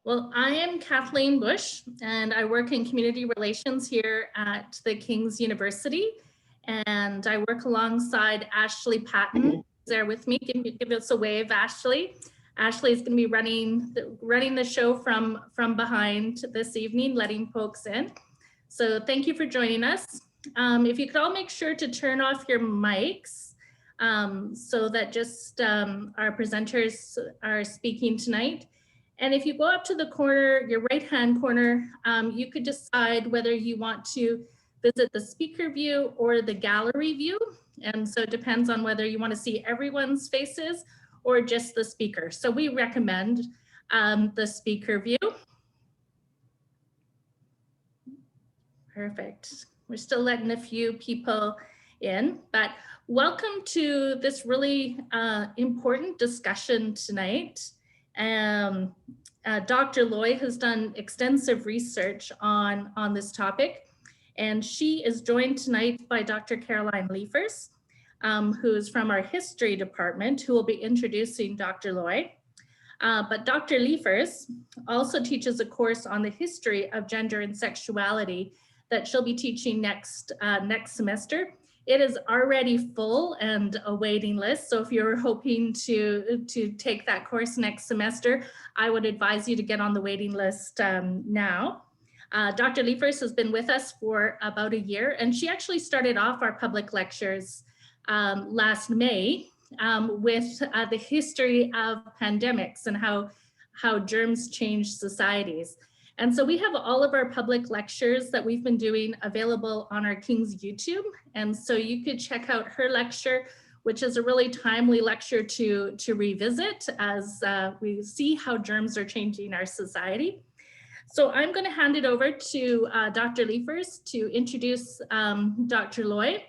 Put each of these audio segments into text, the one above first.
Well, I am Kathleen Bush, and I work in community relations here at the King's University. And I work alongside Ashley Patton, who's there with me. Give us a wave, Ashley. Ashley is going to be running the show from behind this evening, letting folks in. So thank you for joining us. If you could all make sure to turn off your mics so that just our presenters are speaking tonight. And if you go up to the corner, your right-hand corner, you could decide whether you want to visit the speaker view or the gallery view. And so it depends on whether you want to see everyone's faces or just the speaker. So we recommend the speaker view. Perfect. We're still letting a few people in, but welcome to this really important discussion tonight. Dr. Lloyd has done extensive research on this topic, and she is joined tonight by Dr. Caroline Liefers, who is from our history department, who will be introducing Dr. Lloyd. But Dr. Liefers also teaches a course on the history of gender and sexuality that she'll be teaching next semester. It is already full and a waiting list. So if you're hoping to take that course next semester, I would advise you to get on the waiting list now. Dr. Liefers has been with us for about a year, and she actually started off our public lectures last May with the history of pandemics and how germs change societies. And so we have all of our public lectures that we've been doing available on our King's YouTube. And so you could check out her lecture, which is a really timely lecture to revisit as we see how germs are changing our society. So I'm going to hand it over to Dr. Liefers to introduce Dr. Lloyd.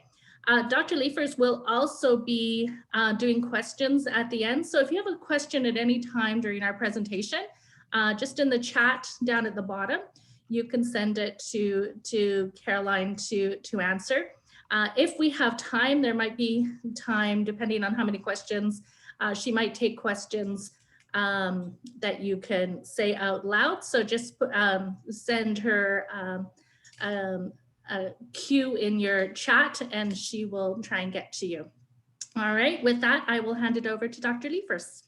Dr. Liefers will also be doing questions at the end. So if you have a question at any time during our presentation, just in the chat down at the bottom, you can send it to Caroline to answer. If we have time, there might be time, depending on how many questions, she might take questions that you can say out loud. So just send her a cue in your chat and she will try and get to you. All right, with that, I will hand it over to Dr. Liefers.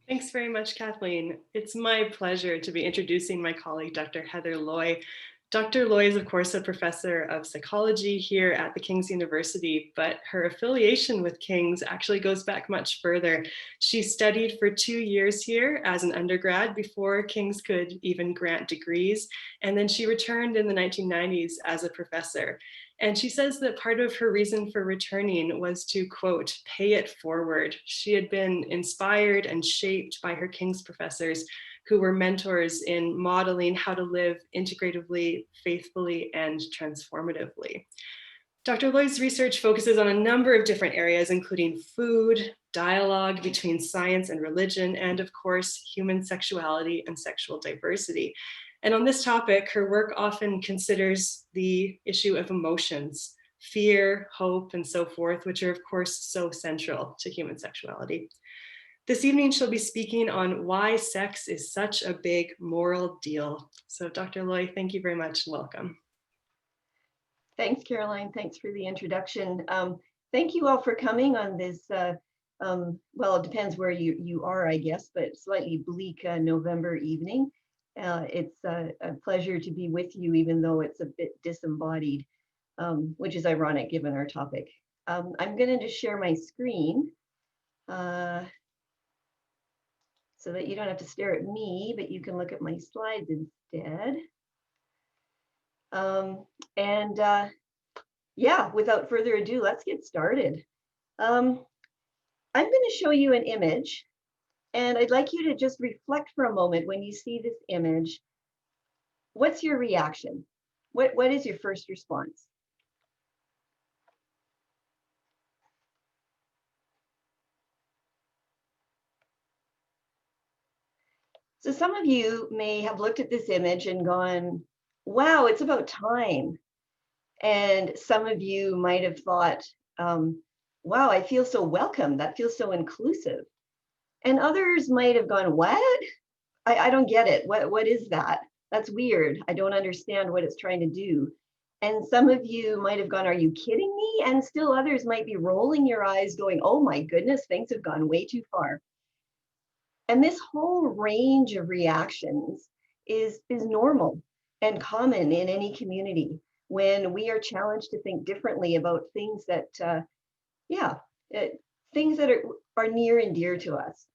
Thanks very much, Kathleen. It's my pleasure to be introducing my colleague, Dr. Heather Looy. Dr. Looy is, of course, a professor of psychology here at the King's University, but her affiliation with King's actually goes back much further. She studied for 2 years here as an undergrad before King's could even grant degrees, and then she returned in the 1990s as a professor. And she says that part of her reason for returning was to, quote, pay it forward. She had been inspired and shaped by her King's professors who were mentors in modeling how to live integratively, faithfully, and transformatively. Dr. Lloyd's research focuses on a number of different areas, including food, dialogue between science and religion, and of course, human sexuality and sexual diversity. And on this topic, her work often considers the issue of emotions, fear, hope, and so forth, which are of course so central to human sexuality. This evening, she'll be speaking on why sex is such a big moral deal. So Dr. Looy, thank you very much and welcome. Thanks, Caroline. Thanks for the introduction. Thank you all for coming on this, well, it depends where you are, I guess, but slightly bleak November evening. It's a pleasure to be with you, even though it's a bit disembodied, which is ironic given our topic. I'm going to just share my screen so that you don't have to stare at me, but you can look at my slides instead. Yeah, without further ado, let's get started. I'm going to show you an image. And I'd like you to just reflect for a moment when you see this image. What's your reaction? What is your first response? So some of you may have looked at this image and gone, wow, it's about time. And some of you might have thought, wow, I feel so welcome. That feels so inclusive. And others might have gone, what? I don't get it. What is that? That's weird. I don't understand what it's trying to do. And some of you might have gone, are you kidding me? And still others might be rolling your eyes going, oh my goodness, things have gone way too far. And this whole range of reactions is normal and common in any community when we are challenged to think differently about things that, things that are near and dear to us.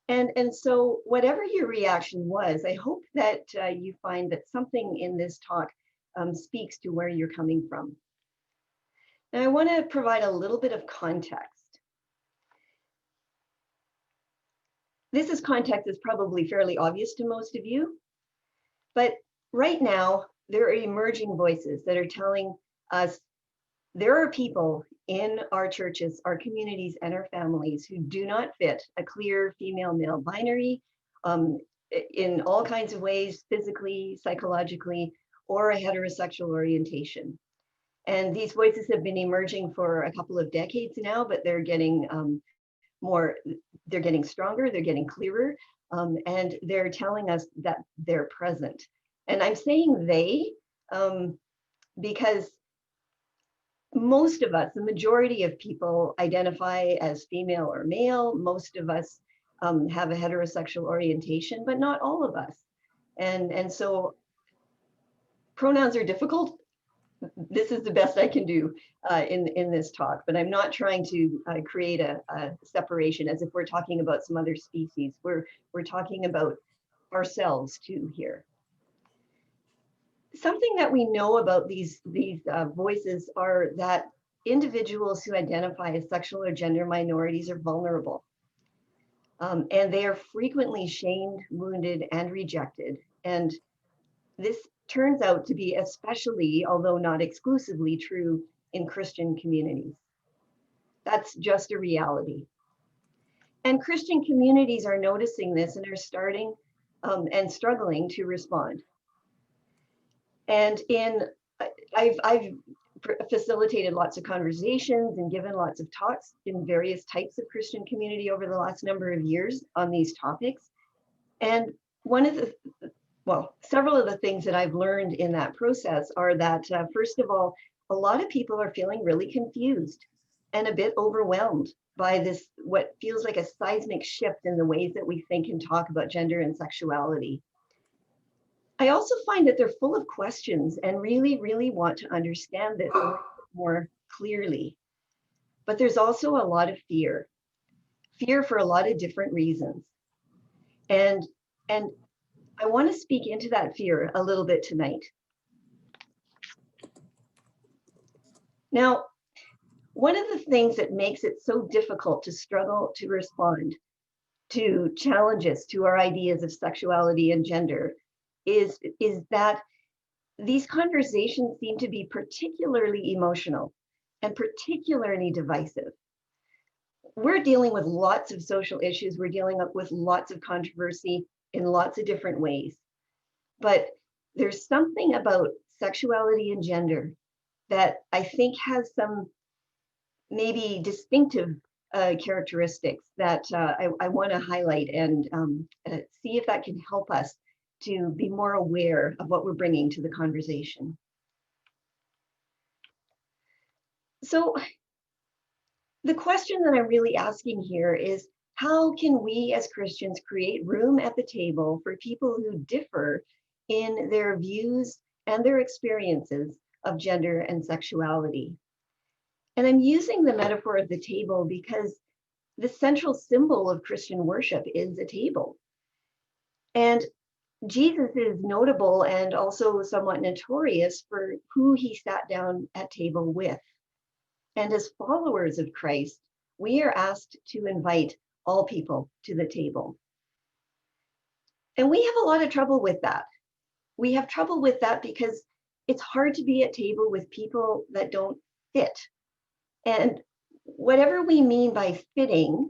And so whatever your reaction was, I hope that you find that something in this talk speaks to where you're coming from. Now, I want to provide a little bit of context. This context is probably fairly obvious to most of you, but right now there are emerging voices that are telling us there are people in our churches, our communities, and our families who do not fit a clear female-male binary in all kinds of ways, physically, psychologically, or a heterosexual orientation. And these voices have been emerging for a couple of decades now, but they're getting they're getting stronger, they're getting clearer, and they're telling us that they're present. And I'm saying they because most of us, the majority of people identify as female or male. Most of us have a heterosexual orientation, but not all of us. And so pronouns are difficult. This is the best I can do in this talk, but I'm not trying to create a separation as if we're talking about some other species. We're talking about ourselves too here. Something that we know about these voices are that individuals who identify as sexual or gender minorities are vulnerable. And they are frequently shamed, wounded, and rejected. And this turns out to be especially, although not exclusively, true in Christian communities. That's just a reality. And Christian communities are noticing this and are starting and struggling to respond. And I've facilitated lots of conversations and given lots of talks in various types of Christian community over the last number of years on these topics. And several of the things that I've learned in that process are that, first of all, a lot of people are feeling really confused and a bit overwhelmed by this, what feels like a seismic shift in the ways that we think and talk about gender and sexuality. I also find that they're full of questions and really, really want to understand this more clearly. But there's also a lot of fear for a lot of different reasons. And I want to speak into that fear a little bit tonight. Now, one of the things that makes it so difficult to struggle to respond to challenges to our ideas of sexuality and gender is that these conversations seem to be particularly emotional and particularly divisive. We're dealing with lots of social issues. We're dealing with lots of controversy in lots of different ways. But there's something about sexuality and gender that I think has some maybe distinctive characteristics that I want to highlight and see if that can help us to be more aware of what we're bringing to the conversation. So the question that I'm really asking here is, how can we as Christians create room at the table for people who differ in their views and their experiences of gender and sexuality? And I'm using the metaphor of the table because the central symbol of Christian worship is a table. And Jesus is notable and also somewhat notorious for who he sat down at table with. And as followers of Christ, we are asked to invite all people to the table. And we have a lot of trouble with that. We have trouble with that because it's hard to be at table with people that don't fit. And whatever we mean by fitting,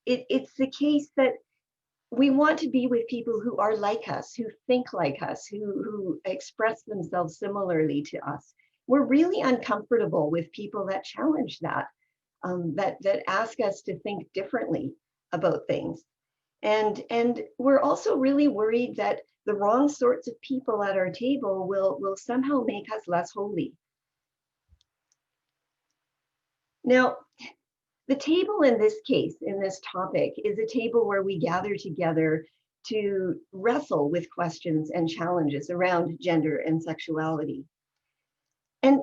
it's the case that we want to be with people who are like us, who think like us, who express themselves similarly to us. We're really uncomfortable with people that challenge that, that ask us to think differently about things. And we're also really worried that the wrong sorts of people at our table will somehow make us less holy. Now, the table in this case, in this topic, is a table where we gather together to wrestle with questions and challenges around gender and sexuality. And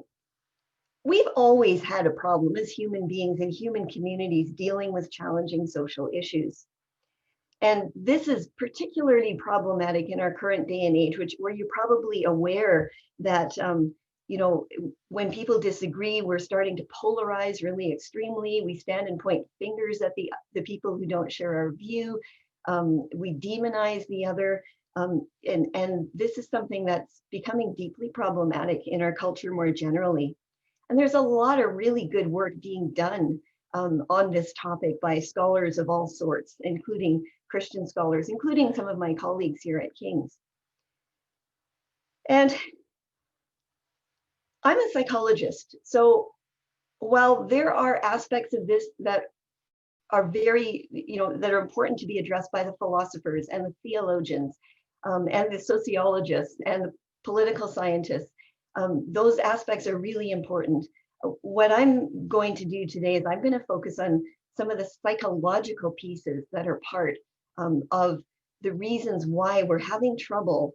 we've always had a problem as human beings in human communities dealing with challenging social issues. And this is particularly problematic in our current day and age, where you're probably aware that you know, when people disagree, we're starting to polarize really extremely. We stand and point fingers at the people who don't share our view. We demonize the other. And this is something that's becoming deeply problematic in our culture more generally. And there's a lot of really good work being done on this topic by scholars of all sorts, including Christian scholars, including some of my colleagues here at King's. And I'm a psychologist, so while there are aspects of this that are very, that are important to be addressed by the philosophers and the theologians and the sociologists and the political scientists, those aspects are really important. What I'm going to do today is I'm going to focus on some of the psychological pieces that are part of the reasons why we're having trouble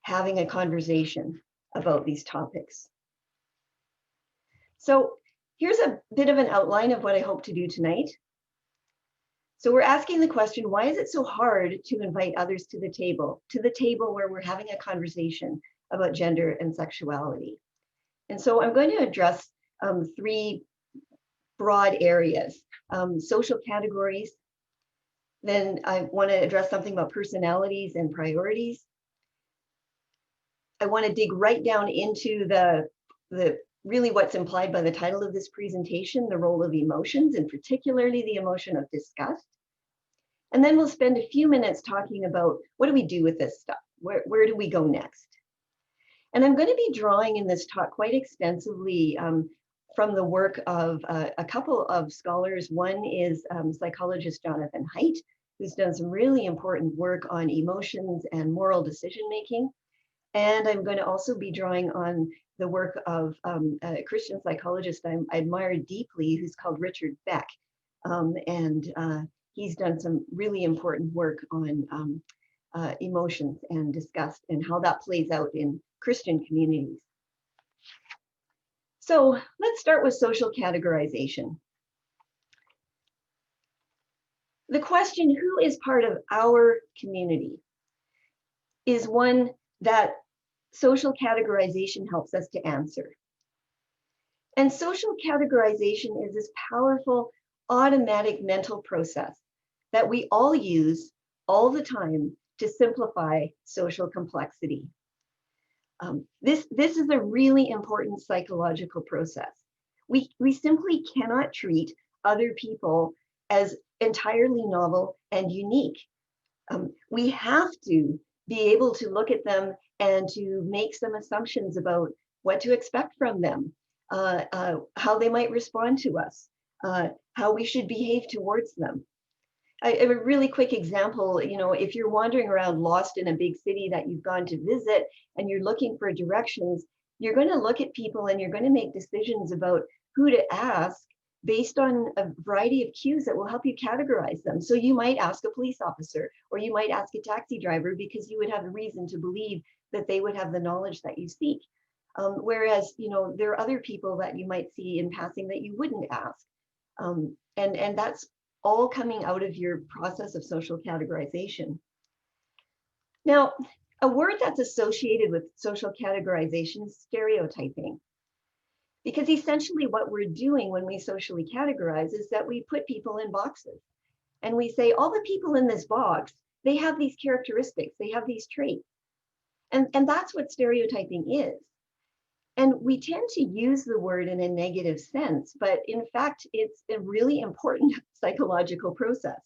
having a conversation about these topics. So here's a bit of an outline of what I hope to do tonight. So we're asking the question, why is it so hard to invite others to the table where we're having a conversation about gender and sexuality? And so I'm going to address three broad areas: social categories. Then I want to address something about personalities and priorities. I want to dig right down into the really what's implied by the title of this presentation, the role of emotions, and particularly the emotion of disgust. And then we'll spend a few minutes talking about what do we do with this stuff? Where do we go next? And I'm going to be drawing in this talk quite extensively from the work of a couple of scholars. One is psychologist Jonathan Haidt, who's done some really important work on emotions and moral decision making. And I'm going to also be drawing on the work of a Christian psychologist I admire deeply, who's called Richard Beck. He's done some really important work on emotions and disgust and how that plays out in Christian communities. So let's start with social categorization. The question, who is part of our community, is one that social categorization helps us to answer. And social categorization is this powerful automatic mental process that we all use all the time to simplify social complexity. This is a really important psychological process. We simply cannot treat other people as entirely novel and unique. We have to be able to look at them and to make some assumptions about what to expect from them, how they might respond to us, how we should behave towards them. I have a really quick example. If you're wandering around lost in a big city that you've gone to visit and you're looking for directions, you're going to look at people and you're going to make decisions about who to ask based on a variety of cues that will help you categorize them. So you might ask a police officer, or you might ask a taxi driver because you would have a reason to believe that they would have the knowledge that you seek. Whereas, there are other people that you might see in passing that you wouldn't ask. And that's all coming out of your process of social categorization. Now, a word that's associated with social categorization is stereotyping. Because essentially what we're doing when we socially categorize is that we put people in boxes. And we say, all the people in this box, they have these characteristics, they have these traits. And that's what stereotyping is. And we tend to use the word in a negative sense, but in fact, it's a really important psychological process.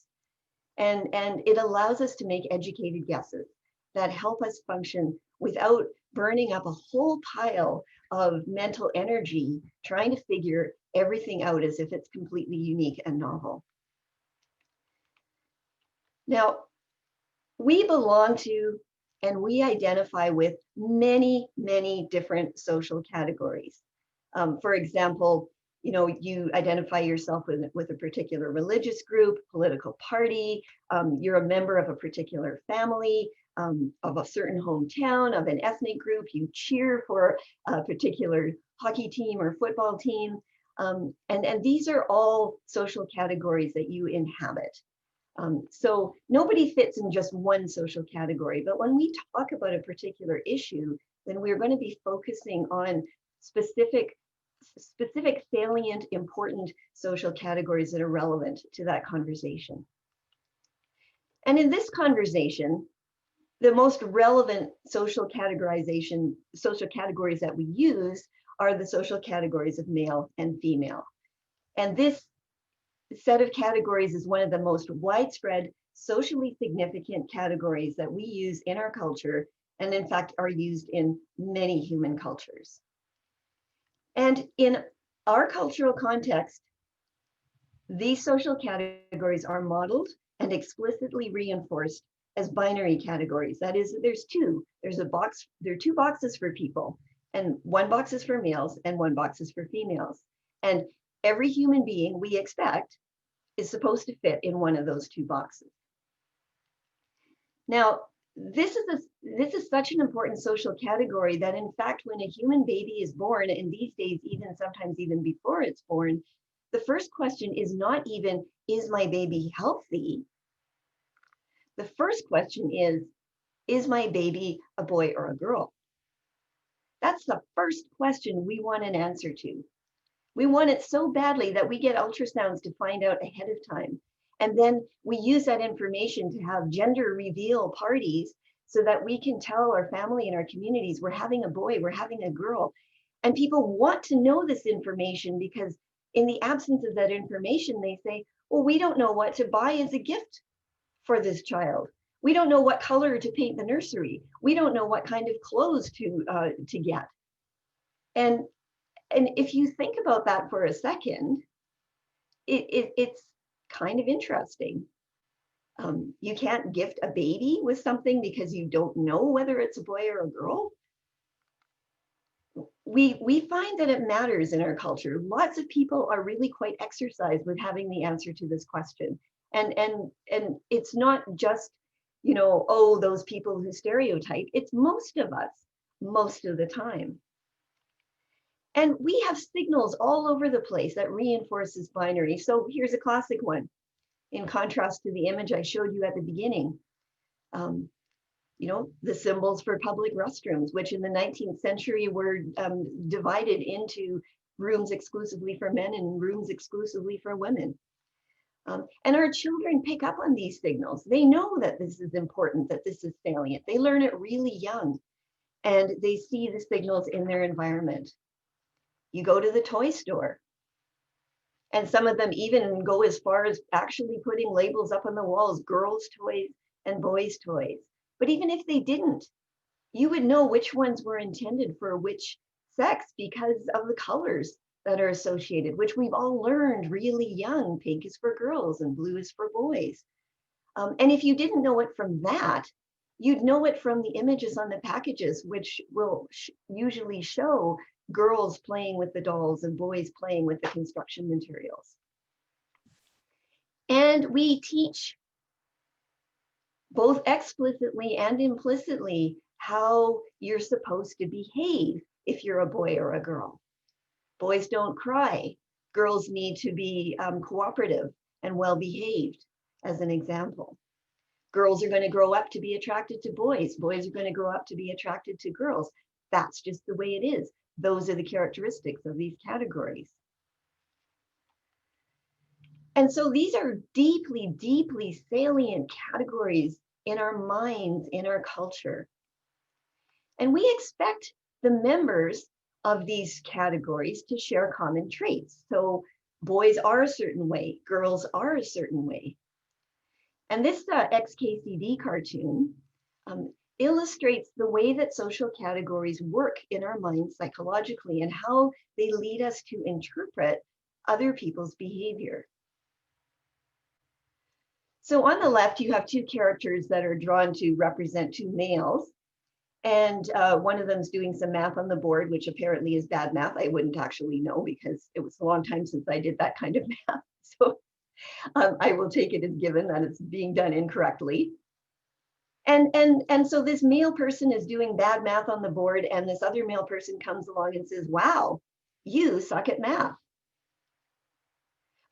And it allows us to make educated guesses that help us function without burning up a whole pile of mental energy trying to figure everything out as if it's completely unique and novel. Now, we belong to and we identify with many, many different social categories. For example, you identify yourself with a particular religious group, political party, you're a member of a particular family, of a certain hometown, of an ethnic group, you cheer for a particular hockey team or football team. And these are all social categories that you inhabit. So nobody fits in just one social category, but when we talk about a particular issue, then we're going to be focusing on specific salient, important social categories that are relevant to that conversation. And in this conversation, the most relevant social categories that we use are the social categories of male and female. And this set of categories is one of the most widespread, socially significant categories that we use in our culture, and in fact are used in many human cultures. And in our cultural context, these social categories are modeled and explicitly reinforced as binary categories. That is, there are two boxes for people, and one box is for males and one box is for females. And every human being, we expect, is supposed to fit in one of those two boxes. Now, this is such an important social category that in fact, when a human baby is born, and these days, sometimes even before it's born, the first question is not even, is my baby healthy? The first question is my baby a boy or a girl? That's the first question we want an answer to. We want it so badly that we get ultrasounds to find out ahead of time. And then we use that information to have gender reveal parties so that we can tell our family and our communities, we're having a boy, we're having a girl. And people want to know this information because in the absence of that information, they say, well, we don't know what to buy as a gift for this child. We don't know what color to paint the nursery. We don't know what kind of clothes to get. And if you think about that for a second, it's kind of interesting. You can't gift a baby with something because you don't know whether it's a boy or a girl. We find that it matters in our culture. Lots of people are really quite exercised with having the answer to this question. And it's not just, oh, those people who stereotype. It's most of us, most of the time. And we have signals all over the place that reinforces binary. So here's a classic one. In contrast to the image I showed you at the beginning, the symbols for public restrooms, which in the 19th century were divided into rooms exclusively for men and rooms exclusively for women. And our children pick up on these signals. They know that this is important, that this is salient. They learn it really young, and they see the signals in their environment. You go to the toy store, and some of them even go as far as actually putting labels up on the walls, girls' toys and boys' toys. But even if they didn't, you would know which ones were intended for which sex because of the colors that are associated, which we've all learned really young. Pink is for girls and blue is for boys. And if you didn't know it from that, you'd know it from the images on the packages, which will usually show girls playing with the dolls and boys playing with the construction materials. And we teach both explicitly and implicitly how you're supposed to behave if you're a boy or a girl. Boys don't cry. Girls need to be cooperative and well-behaved, as an example. Girls are going to grow up to be attracted to boys. Boys are going to grow up to be attracted to girls. That's just the way it is. Those are the characteristics of these categories. And so these are deeply, deeply salient categories in our minds, in our culture. And we expect the members of these categories to share common traits. So boys are a certain way, girls are a certain way. And this XKCD cartoon illustrates the way that social categories work in our minds psychologically and how they lead us to interpret other people's behavior. So on the left, you have two characters that are drawn to represent two males. And one of them is doing some math on the board, which apparently is bad math. I wouldn't actually know because it was a long time since I did that kind of math. So I will take it as given that it's being done incorrectly. And so this male person is doing bad math on the board, and this other male person comes along and says, wow, you suck at math.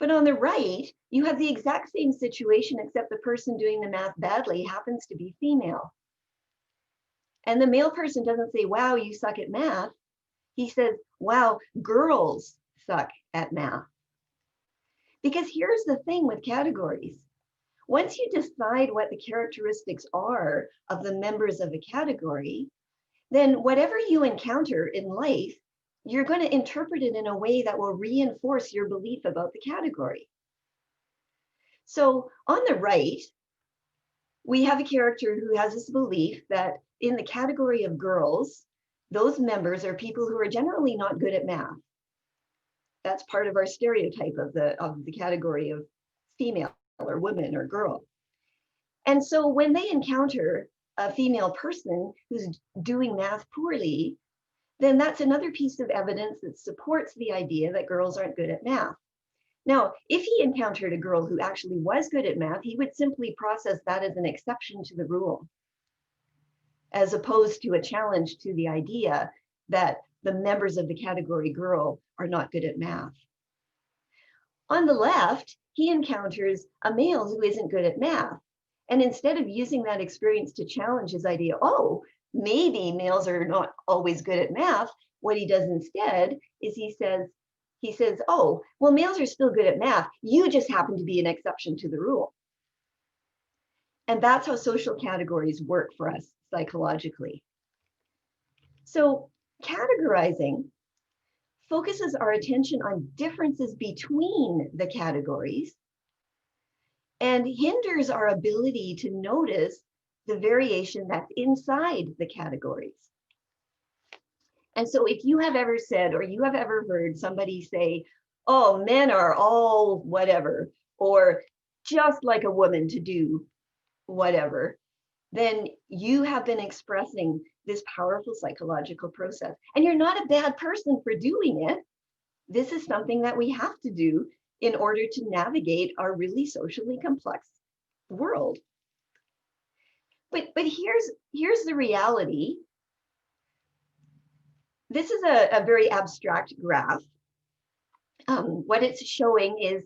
But on the right, you have the exact same situation, except the person doing the math badly happens to be female. And the male person doesn't say, wow, you suck at math. He says, wow, girls suck at math. Because here's the thing with categories. Once you decide what the characteristics are of the members of a category, then whatever you encounter in life, you're going to interpret it in a way that will reinforce your belief about the category. So on the right, we have a character who has this belief that in the category of girls, those members are people who are generally not good at math. That's part of our stereotype of the category of female or woman or girl. And so when they encounter a female person who's doing math poorly, then that's another piece of evidence that supports the idea that girls aren't good at math. Now, if he encountered a girl who actually was good at math, he would simply process that as an exception to the rule, as opposed to a challenge to the idea that the members of the category girl are not good at math. On the left, he encounters a male who isn't good at math. And instead of using that experience to challenge his idea, oh, maybe males are not always good at math, what he does instead is he says, oh, well, males are still good at math. You just happen to be an exception to the rule. And that's how social categories work for us psychologically. So categorizing focuses our attention on differences between the categories and hinders our ability to notice the variation that's inside the categories. And so if you have ever said, or you have ever heard somebody say, oh, men are all whatever, or just like a woman to do whatever, then you have been expressing this powerful psychological process. And you're not a bad person for doing it. This is something that we have to do in order to navigate our really socially complex world. But here's the reality. This is a very abstract graph. What it's showing is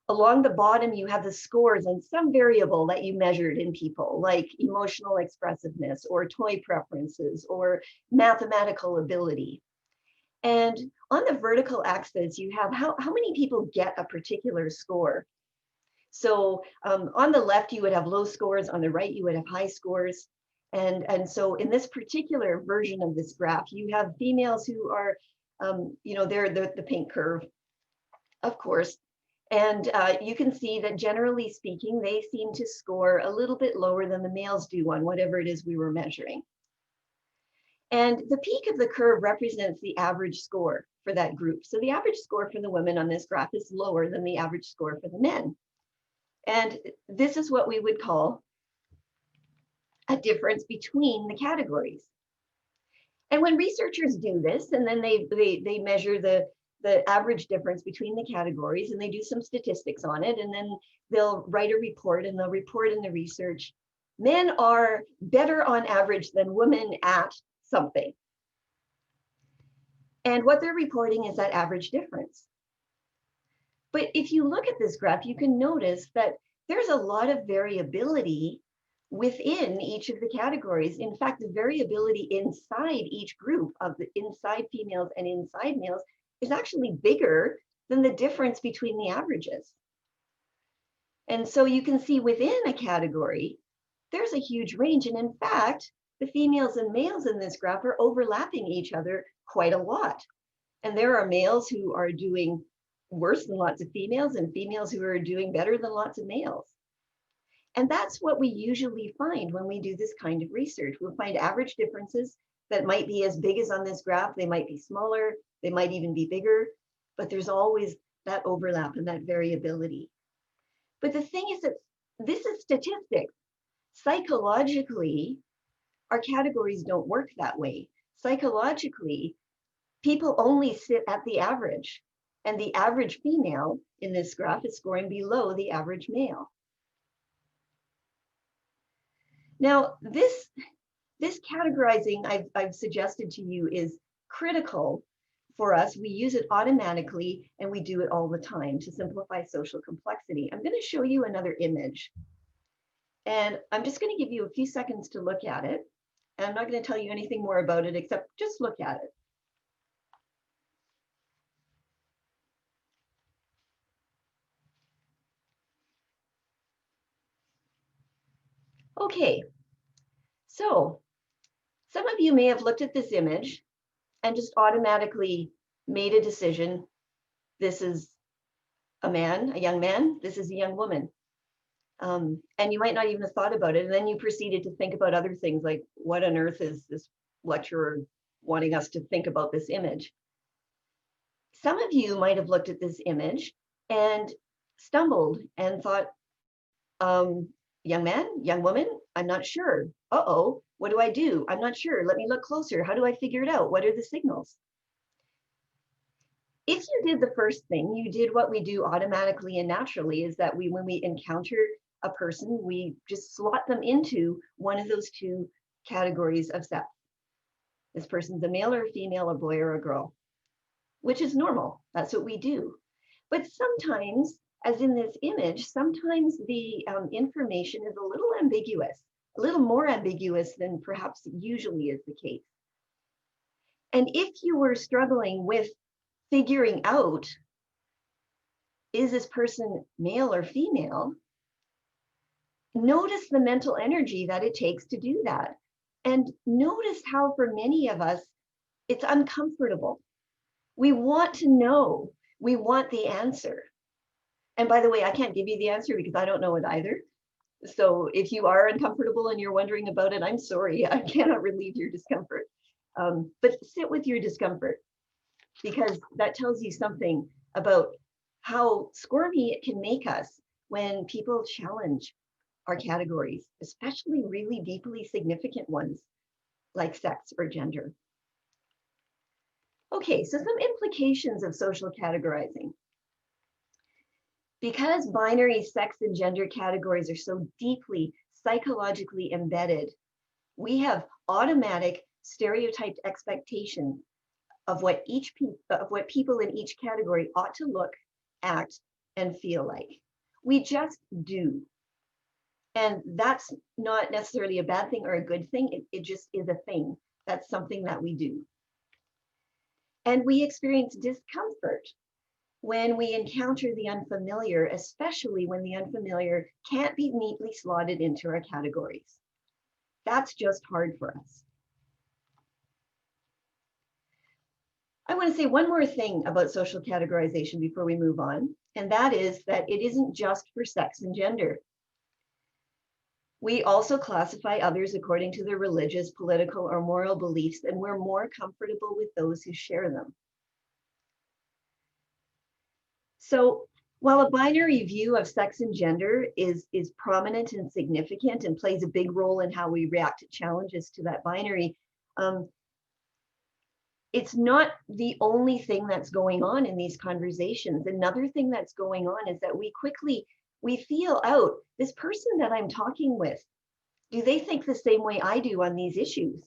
along the bottom, you have the scores on some variable that you measured in people, like emotional expressiveness or toy preferences or mathematical ability. And on the vertical axis, you have how many people get a particular score. So on the left, you would have low scores. On the right, you would have high scores. And so in this particular version of this graph, you have females who are, they're the pink curve, of course. And you can see that generally speaking, they seem to score a little bit lower than the males do on whatever it is we were measuring. And the peak of the curve represents the average score for that group. So the average score for the women on this graph is lower than the average score for the men. And this is what we would call a difference between the categories. And when researchers do this, and then they measure the average difference between the categories, and they do some statistics on it, and then they'll write a report, and they'll report in the research, men are better on average than women at something. And what they're reporting is that average difference. But if you look at this graph, you can notice that there's a lot of variability within each of the categories. In fact, the variability inside each group of the inside females and inside males is actually bigger than the difference between the averages. And so you can see within a category, there's a huge range. And in fact, the females and males in this graph are overlapping each other quite a lot. And there are males who are doing worse than lots of females and females who are doing better than lots of males. And that's what we usually find when we do this kind of research. We'll find average differences that might be as big as on this graph. They might be smaller, they might even be bigger, but there's always that overlap and that variability. But the thing is that this is statistics. Psychologically, our categories don't work that way. Psychologically, people only sit at the average, and the average female in this graph is scoring below the average male. Now, this categorizing I've suggested to you is critical for us. We use it automatically, and we do it all the time to simplify social complexity. I'm going to show you another image, and I'm just going to give you a few seconds to look at it. And I'm not going to tell you anything more about it, except just look at it. Okay, so some of you may have looked at this image and just automatically made a decision. This is a man, a young man. This is a young woman. And you might not even have thought about it. And then you proceeded to think about other things like, what on earth is this lecturer wanting us to think about this image? Some of you might have looked at this image and stumbled and thought, young man, young woman, I'm not sure. Uh-oh, what do I do? I'm not sure. Let me look closer. How do I figure it out? What are the signals? If you did the first thing, you did what we do automatically and naturally, is that when we encounter a person, we just slot them into one of those two categories of sex. This person's a male or a female, a boy or a girl, which is normal. That's what we do. But sometimes, as in this image, sometimes the information is a little ambiguous, a little more ambiguous than perhaps usually is the case. And if you were struggling with figuring out, is this person male or female? Notice the mental energy that it takes to do that. And notice how for many of us, it's uncomfortable. We want to know, we want the answer. And by the way, I can't give you the answer because I don't know it either. So if you are uncomfortable and you're wondering about it, I'm sorry, I cannot relieve your discomfort. But sit with your discomfort, because that tells you something about how squirmy it can make us when people challenge our categories, especially really deeply significant ones like sex or gender. Okay, so some implications of social categorizing. Because binary sex and gender categories are so deeply psychologically embedded, we have automatic stereotyped expectations of what people in each category ought to look, act, and feel like. We just do. And that's not necessarily a bad thing or a good thing. It just is a thing. That's something that we do. And we experience discomfort when we encounter the unfamiliar, especially when the unfamiliar can't be neatly slotted into our categories. That's just hard for us. I want to say one more thing about social categorization before we move on, and that is that it isn't just for sex and gender. We also classify others according to their religious, political, or moral beliefs, and we're more comfortable with those who share them. So while a binary view of sex and gender is prominent and significant and plays a big role in how we react to challenges to that binary, it's not the only thing that's going on in these conversations. Another thing that's going on is that we feel out, this person that I'm talking with, do they think the same way I do on these issues?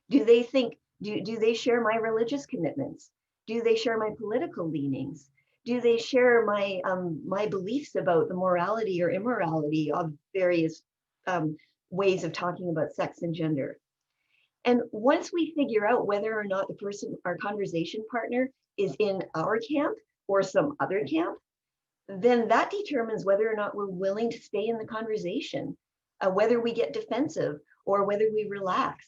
Do they think, do they share my religious commitments? Do they share my political leanings? Do they share my my beliefs about the morality or immorality of various ways of talking about sex and gender? And once we figure out whether or not the person, our conversation partner, is in our camp or some other camp, then that determines whether or not we're willing to stay in the conversation, whether we get defensive or whether we relax.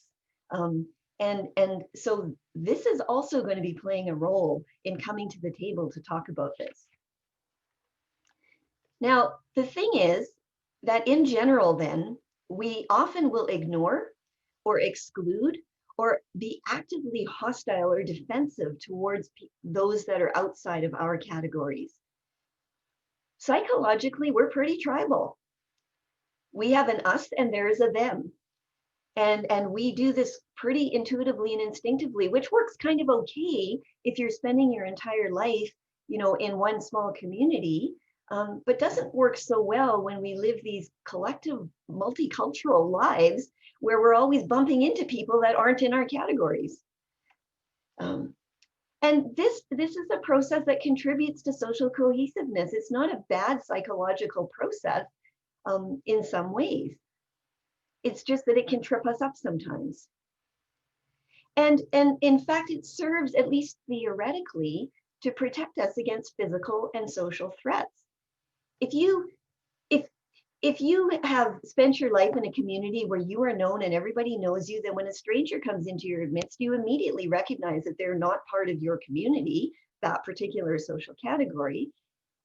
And so this is also going to be playing a role in coming to the table to talk about this. Now, the thing is that in general, then, we often will ignore or exclude or be actively hostile or defensive towards those that are outside of our categories. Psychologically, we're pretty tribal. We have an us and there's a them. And we do this pretty intuitively and instinctively, which works kind of okay if you're spending your entire life, in one small community, but doesn't work so well when we live these collective multicultural lives where we're always bumping into people that aren't in our categories. And this is a process that contributes to social cohesiveness. It's not a bad psychological process in some ways. It's just that it can trip us up sometimes. And in fact, it serves, at least theoretically, to protect us against physical and social threats. If you have spent your life in a community where you are known and everybody knows you, then when a stranger comes into your midst, you immediately recognize that they're not part of your community, that particular social category.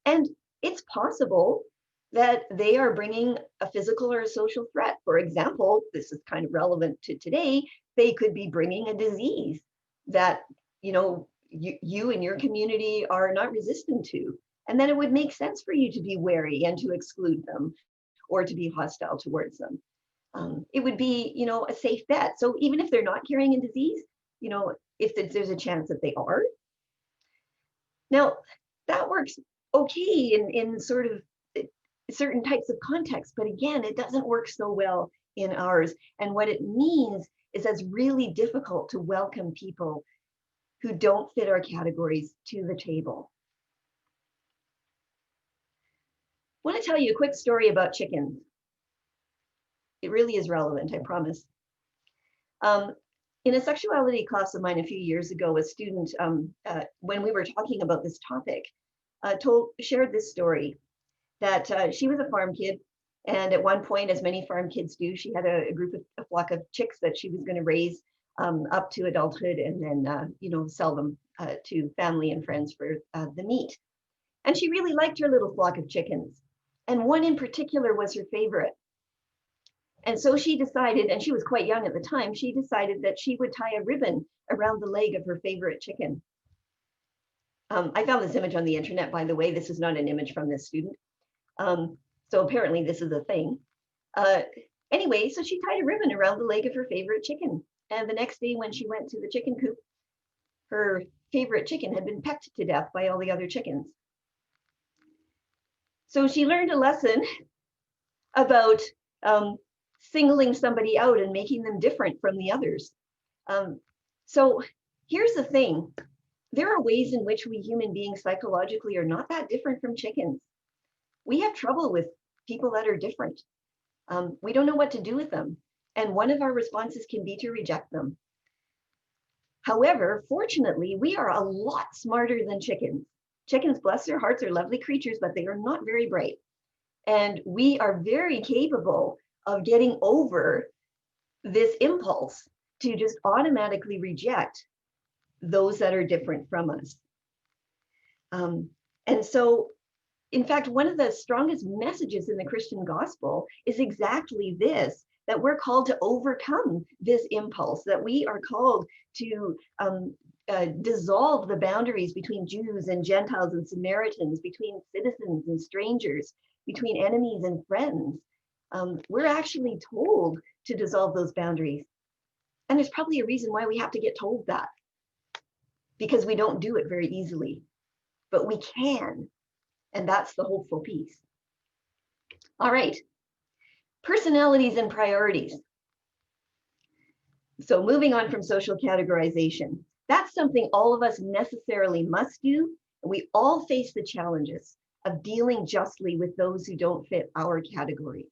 And it's possible that they are bringing a physical or a social threat. For example, this is kind of relevant to today, they could be bringing a disease that you and your community are not resistant to. And then it would make sense for you to be wary and to exclude them or to be hostile towards them. It would be, a safe bet. So even if they're not carrying a disease, if there's a chance that they are. Now, that works okay in sort of certain types of contexts, but again, it doesn't work so well in ours. And what it means is it's really difficult to welcome people who don't fit our categories to the table. I want to tell you a quick story about chickens. It really is relevant, I promise. In a sexuality class of mine a few years ago, a student, when we were talking about this topic, shared this story that she was a farm kid. And at one point, as many farm kids do, she had a flock of chicks that she was going to raise up to adulthood and then, sell them to family and friends for the meat. And she really liked her little flock of chickens. And one in particular was her favorite. And so she decided, and she was quite young at the time, she decided that she would tie a ribbon around the leg of her favorite chicken. I found this image on the internet, by the way. This is not an image from this student. So apparently this is a thing. Anyway, so she tied a ribbon around the leg of her favorite chicken. And the next day when she went to the chicken coop, her favorite chicken had been pecked to death by all the other chickens. So she learned a lesson about singling somebody out and making them different from the others. So here's the thing. There are ways in which we human beings psychologically are not that different from chickens. We have trouble with people that are different. We don't know what to do with them. And one of our responses can be to reject them. However, fortunately, we are a lot smarter than chickens. Chickens, bless their hearts, are lovely creatures, but they are not very bright. And we are very capable of getting over this impulse to just automatically reject those that are different from us. And so, in fact, one of the strongest messages in the Christian gospel is exactly this, that we're called to overcome this impulse, that we are called to dissolve the boundaries between Jews and Gentiles and Samaritans, between citizens and strangers, between enemies and friends. We're actually told to dissolve those boundaries. And there's probably a reason why we have to get told that, because we don't do it very easily, but we can. And that's the hopeful piece. All right, personalities and priorities. So moving on from social categorization, that's something all of us necessarily must do. And we all face the challenges of dealing justly with those who don't fit our categories.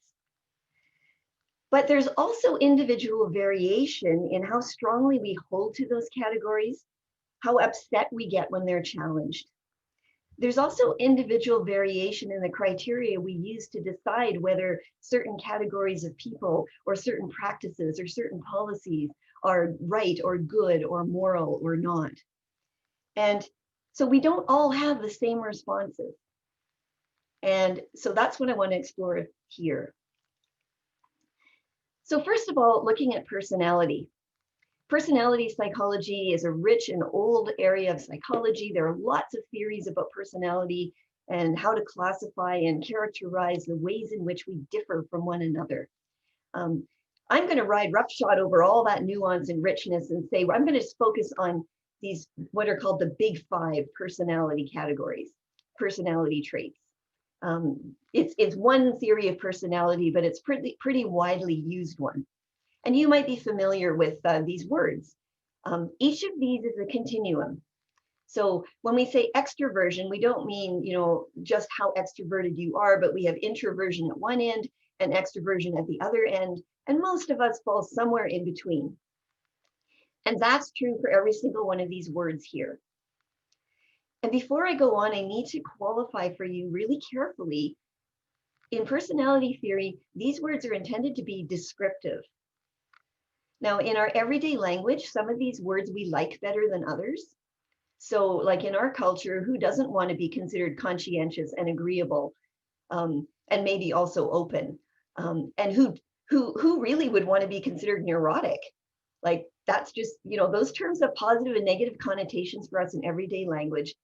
But there's also individual variation in how strongly we hold to those categories, how upset we get when they're challenged. There's also individual variation in the criteria we use to decide whether certain categories of people or certain practices or certain policies are right or good or moral or not. And so we don't all have the same responses. And so that's what I want to explore here. So first of all, looking at personality. Personality psychology is a rich and old area of psychology. There are lots of theories about personality, and how to classify and characterize the ways in which we differ from one another. I'm going to ride roughshod over all that nuance and richness and say, I'm going to focus on these, what are called the big 5 personality categories, personality traits. It's one theory of personality, but it's pretty widely used one. And you might be familiar with these words. Each of these is a continuum. So when we say extroversion, we don't mean, just how extroverted you are, but we have introversion at one end and extroversion at the other end. And most of us fall somewhere in between. And that's true for every single one of these words here. And before I go on, I need to qualify for you really carefully. In personality theory, these words are intended to be descriptive. Now, in our everyday language, some of these words we like better than others. So like in our culture, who doesn't want to be considered conscientious and agreeable, and maybe also open? And who really would want to be considered neurotic? Like that's just, those terms have positive and negative connotations for us in everyday language.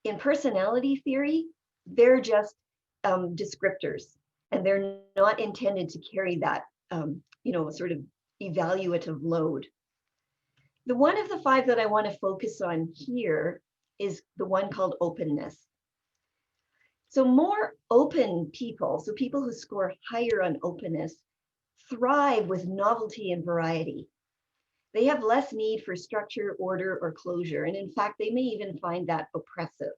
In personality theory, they're just descriptors, and they're not intended to carry that, sort of evaluative load. The one of the 5 that I want to focus on here is the one called openness. So more open people, so people who score higher on openness, thrive with novelty and variety. They have less need for structure, order, or closure. And in fact, they may even find that oppressive.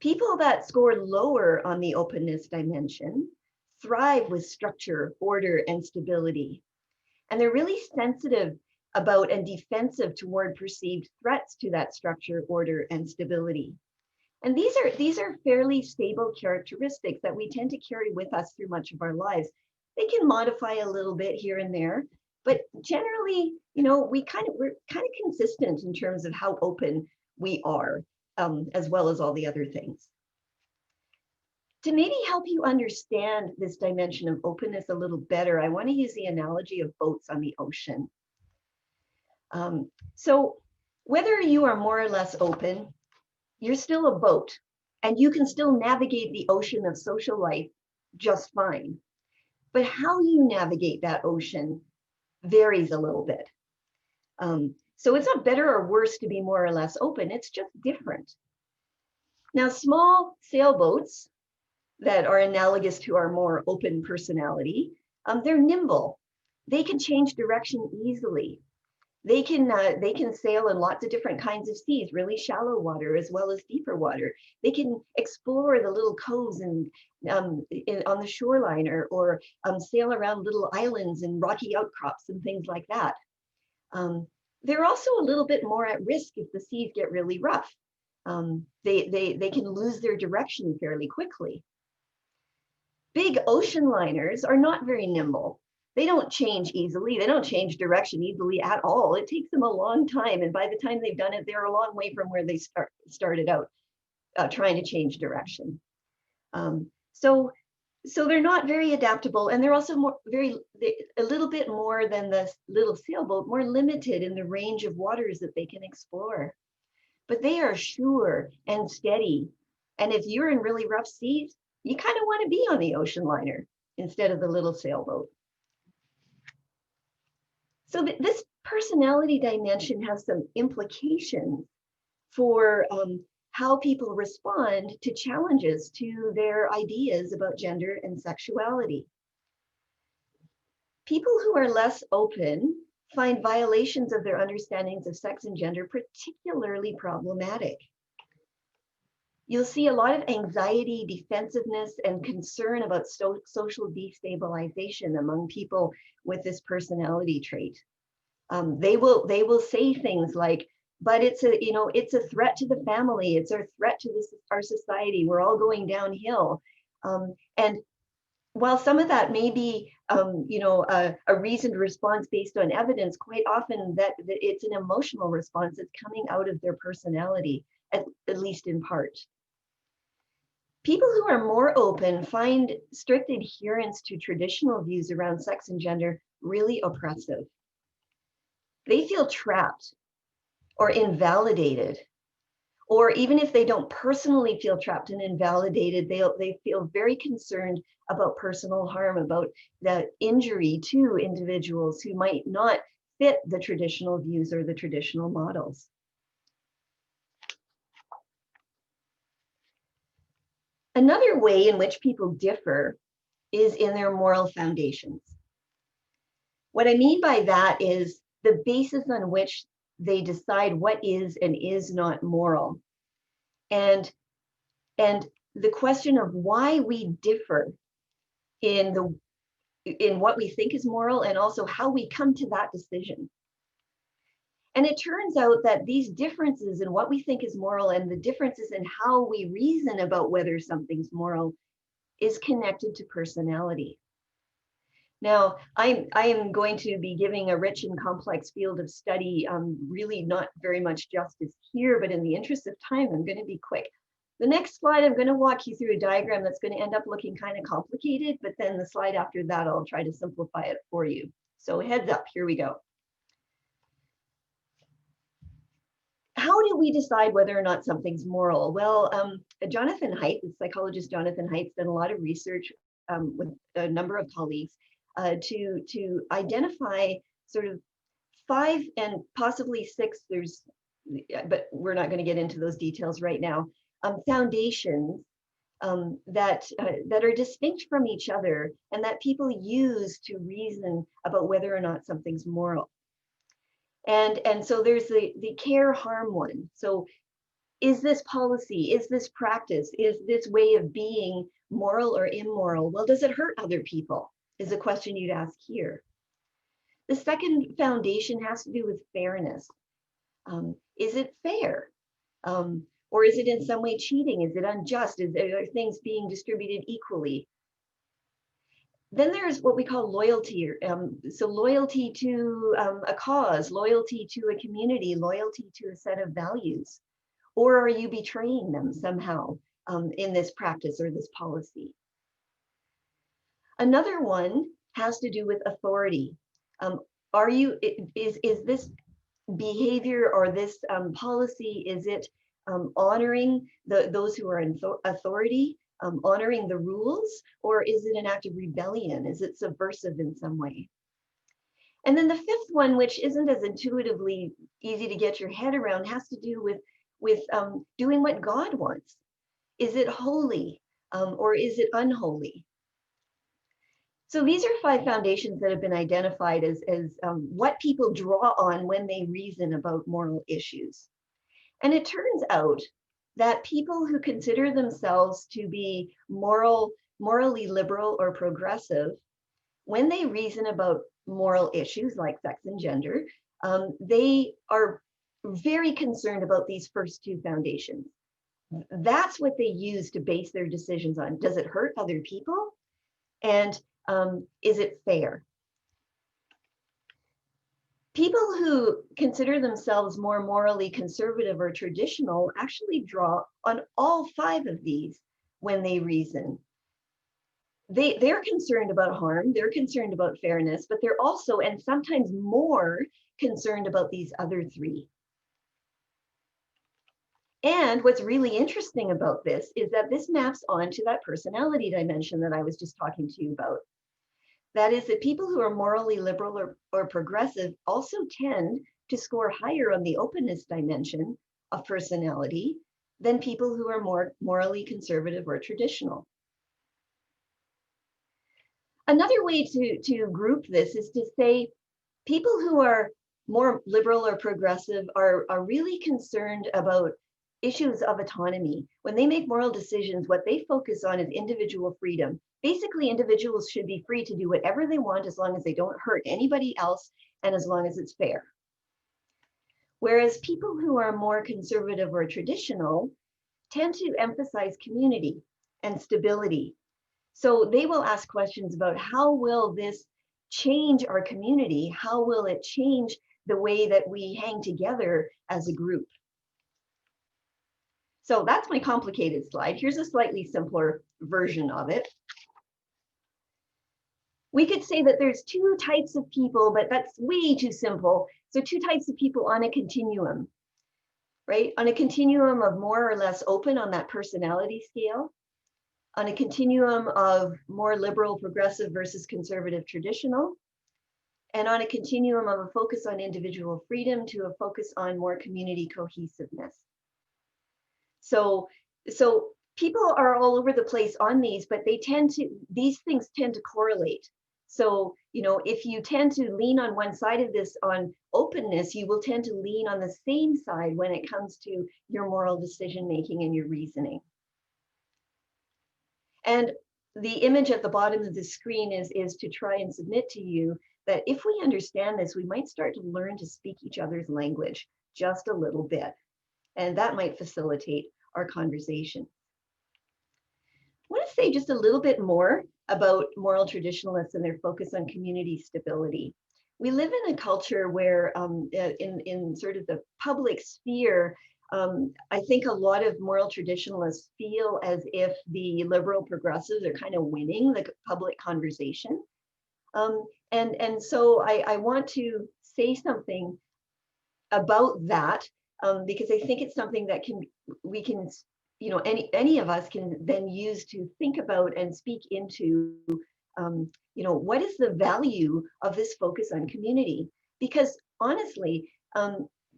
People that score lower on the openness dimension thrive with structure, order, and stability. And they're really sensitive about and defensive toward perceived threats to that structure, order, and stability. And these are fairly stable characteristics that we tend to carry with us through much of our lives. They can modify a little bit here and there, but generally, we're kind of consistent in terms of how open we are, as well as all the other things. To maybe help you understand this dimension of openness a little better, I want to use the analogy of boats on the ocean. So whether you are more or less open, you're still a boat, and you can still navigate the ocean of social life just fine. But how you navigate that ocean varies a little bit. So it's not better or worse to be more or less open, it's just different. Now, small sailboats that are analogous to our more open personality, they're nimble. They can change direction easily. They can sail in lots of different kinds of seas, really shallow water as well as deeper water. They can explore the little coves and on the shoreline, or sail around little islands and rocky outcrops and things like that. They're also a little bit more at risk if the seas get really rough. They can lose their direction fairly quickly. Big ocean liners are not very nimble. They don't change easily. They don't change direction easily at all. It takes them a long time. And by the time they've done it, they're a long way from where they started out trying to change direction. So they're not very adaptable. And they're also a little bit more than the little sailboat, more limited in the range of waters that they can explore. But they are sure and steady. And if you're in really rough seas, you kind of want to be on the ocean liner instead of the little sailboat. So this personality dimension has some implications for how people respond to challenges to their ideas about gender and sexuality. People who are less open find violations of their understandings of sex and gender particularly problematic. You'll see a lot of anxiety, defensiveness, and concern about social destabilization among people with this personality trait. They will say things like, but it's a threat to the family. It's a threat to our society. We're all going downhill. And while some of that may be, a reasoned response based on evidence, quite often that it's an emotional response that's coming out of their personality, at least in part. People who are more open find strict adherence to traditional views around sex and gender really oppressive. They feel trapped or invalidated Or even if they don't personally feel trapped and invalidated, they feel very concerned about personal harm, about the injury to individuals who might not fit the traditional views or the traditional models. Another way in which people differ is in their moral foundations. What I mean by that is the basis on which they decide what is and is not moral. And the question of why we differ in what we think is moral and also how we come to that decision. And it turns out that these differences in what we think is moral and the differences in how we reason about whether something's moral is connected to personality. Now, I am going to be giving a rich and complex field of study, really not very much justice here, but in the interest of time, I'm going to be quick. The next slide, I'm going to walk you through a diagram that's going to end up looking kind of complicated, but then the slide after that, I'll try to simplify it for you. So heads up, here we go. How do we decide whether or not something's moral? Well, Jonathan Haidt, the psychologist Jonathan Haidt's done a lot of research with a number of colleagues to identify sort of 5 and possibly 6, but we're not going to get into those details right now, foundations that are distinct from each other and that people use to reason about whether or not something's moral. And so there's the care harm one. So is this policy, is this practice, is this way of being moral or immoral? Well, does it hurt other people? Is a question you'd ask here. The second foundation has to do with fairness. Is it fair? Or is it in some way cheating? Is it unjust? Are things being distributed equally? Then there's what we call loyalty. So loyalty to a cause, loyalty to a community, loyalty to a set of values. Or are you betraying them somehow in this practice or this policy? Another one has to do with authority. Is this behavior or this policy, is it honoring those who are in authority, honoring the rules, or is it an act of rebellion? Is it subversive in some way? And then the fifth one, which isn't as intuitively easy to get your head around, has to do with doing what God wants. Is it holy or is it unholy? So these are 5 foundations that have been identified as what people draw on when they reason about moral issues. And it turns out that people who consider themselves to be morally liberal or progressive, when they reason about moral issues like sex and gender, they are very concerned about these first 2 foundations. That's what they use to base their decisions on. Does it hurt other people? And is it fair? People who consider themselves more morally conservative or traditional actually draw on all 5 of these when they reason. They're concerned about harm, they're concerned about fairness, but they're also, and sometimes more, concerned about these other 3. And what's really interesting about this is that this maps onto that personality dimension that I was just talking to you about. That is that people who are morally liberal or progressive also tend to score higher on the openness dimension of personality than people who are more morally conservative or traditional. Another way to group this is to say people who are more liberal or progressive are really concerned about issues of autonomy. When they make moral decisions, what they focus on is individual freedom. Basically, individuals should be free to do whatever they want as long as they don't hurt anybody else and as long as it's fair. Whereas people who are more conservative or traditional tend to emphasize community and stability. So they will ask questions about how will this change our community? How will it change the way that we hang together as a group? So that's my complicated slide. Here's a slightly simpler version of it. We could say that there's 2 types of people, but that's way too simple. So 2 types of people on a continuum. right? On a continuum of more or less open on that personality scale, on a continuum of more liberal, progressive versus conservative, traditional, and on a continuum of a focus on individual freedom to a focus on more community cohesiveness. So people are all over the place on these, but these things tend to correlate. So, if you tend to lean on one side of this on openness, you will tend to lean on the same side when it comes to your moral decision making and your reasoning. And the image at the bottom of the screen is to try and submit to you that if we understand this, we might start to learn to speak each other's language just a little bit. And that might facilitate our conversation. I want to say just a little bit more about moral traditionalists and their focus on community stability. We live in a culture where in sort of the public sphere, I think a lot of moral traditionalists feel as if the liberal progressives are kind of winning the public conversation. And so I want to say something about that because I think it's something that we can, any of us can then use to think about and speak into, what is the value of this focus on community? Because honestly,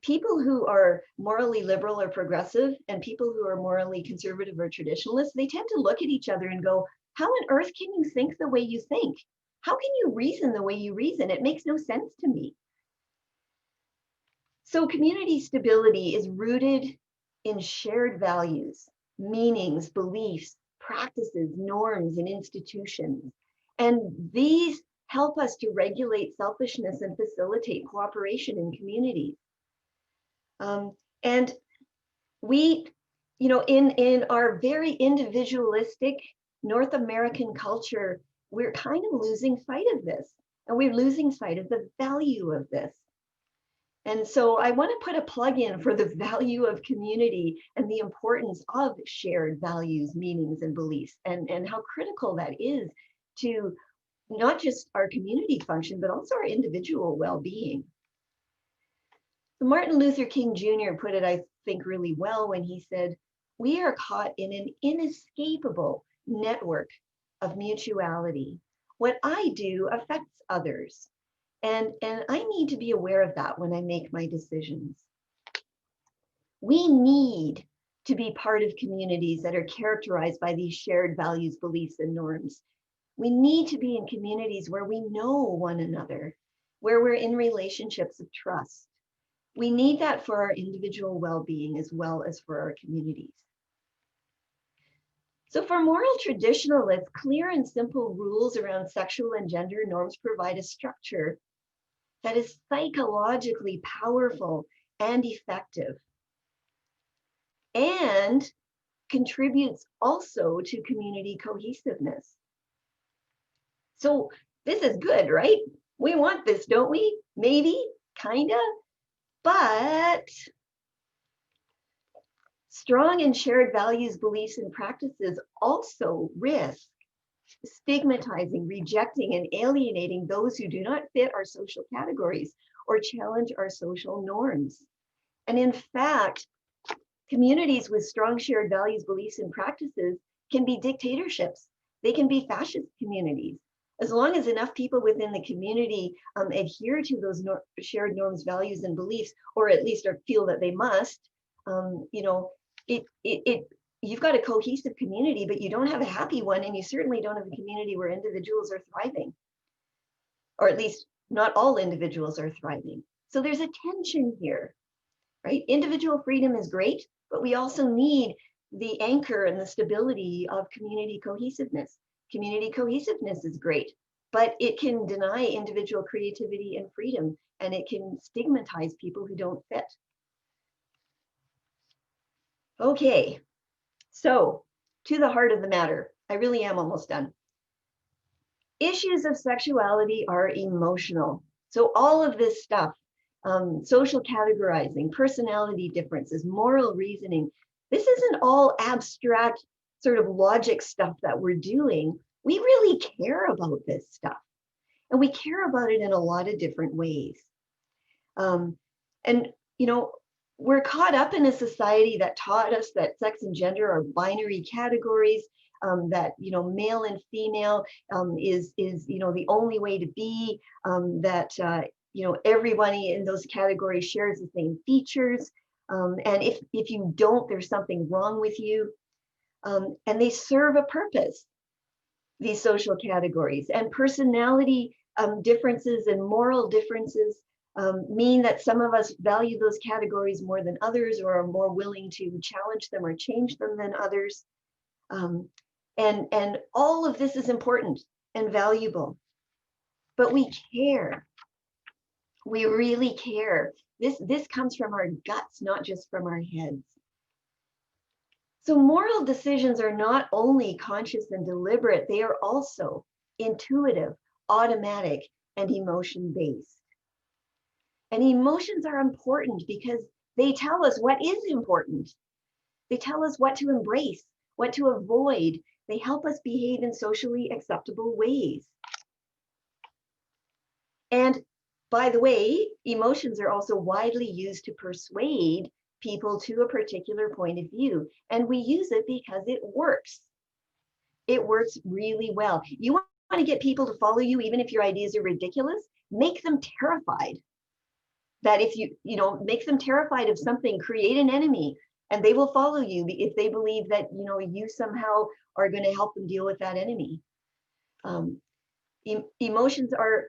people who are morally liberal or progressive and people who are morally conservative or traditionalist, they tend to look at each other and go, how on earth can you think the way you think? How can you reason the way you reason? It makes no sense to me. So community stability is rooted in shared values, meanings, beliefs, practices, norms, and institutions. And these help us to regulate selfishness and facilitate cooperation in communities. And we, in our very individualistic North American culture, we're kind of losing sight of this, and we're losing sight of the value of this. And so I want to put a plug in for the value of community and the importance of shared values, meanings, and beliefs, and how critical that is to not just our community function, but also our individual well-being. Martin Luther King Jr. put it, I think, really well when he said, we are caught in an inescapable network of mutuality. What I do affects others. And I need to be aware of that when I make my decisions. We need to be part of communities that are characterized by these shared values, beliefs, and norms. We need to be in communities where we know one another, where we're in relationships of trust. We need that for our individual well-being as well as for our communities. So for moral traditionalists, clear and simple rules around sexual and gender norms provide a structure that is psychologically powerful and effective, and contributes also to community cohesiveness. So this is good, right? We want this, don't we? Maybe, kinda, but strong and shared values, beliefs, and practices also risk stigmatizing, rejecting, and alienating those who do not fit our social categories or challenge our social norms. And in fact, communities with strong shared values, beliefs, and practices can be dictatorships. They can be fascist communities. As long as enough people within the community adhere to those shared norms, values, and beliefs, or at least feel that they must, you've got a cohesive community, but you don't have a happy one, and you certainly don't have a community where individuals are thriving, or at least not all individuals are thriving. So there's a tension here, right? Individual freedom is great, but we also need the anchor and the stability of community cohesiveness. Community cohesiveness is great, but it can deny individual creativity and freedom, and it can stigmatize people who don't fit. Okay, so to the heart of the matter, I really am almost done. Issues of sexuality are emotional. So all of this stuff, social categorizing, personality differences, moral reasoning, this isn't all abstract sort of logic stuff that we're doing. We really care about this stuff, and we care about it in a lot of different ways. And we're caught up in a society that taught us that sex and gender are binary categories, that, you know, male and female is, you know, the only way to be, that, you know, everybody in those categories shares the same features. And if you don't, there's something wrong with you. And they serve a purpose, these social categories, and personality differences and moral differences mean that some of us value those categories more than others, or are more willing to challenge them or change them than others. And all of this is important and valuable, but we care. We really care. This comes from our guts, not just from our heads. So moral decisions are not only conscious and deliberate, they are also intuitive, automatic, and emotion-based. And emotions are important because they tell us what is important. They tell us what to embrace, what to avoid. They help us behave in socially acceptable ways. And by the way, emotions are also widely used to persuade people to a particular point of view. And we use it because it works. It works really well. You want to get people to follow you, even if your ideas are ridiculous, make them terrified. That if you know, make them terrified of something, create an enemy, and they will follow you if they believe that, you know, you somehow are going to help them deal with that enemy. Emotions are,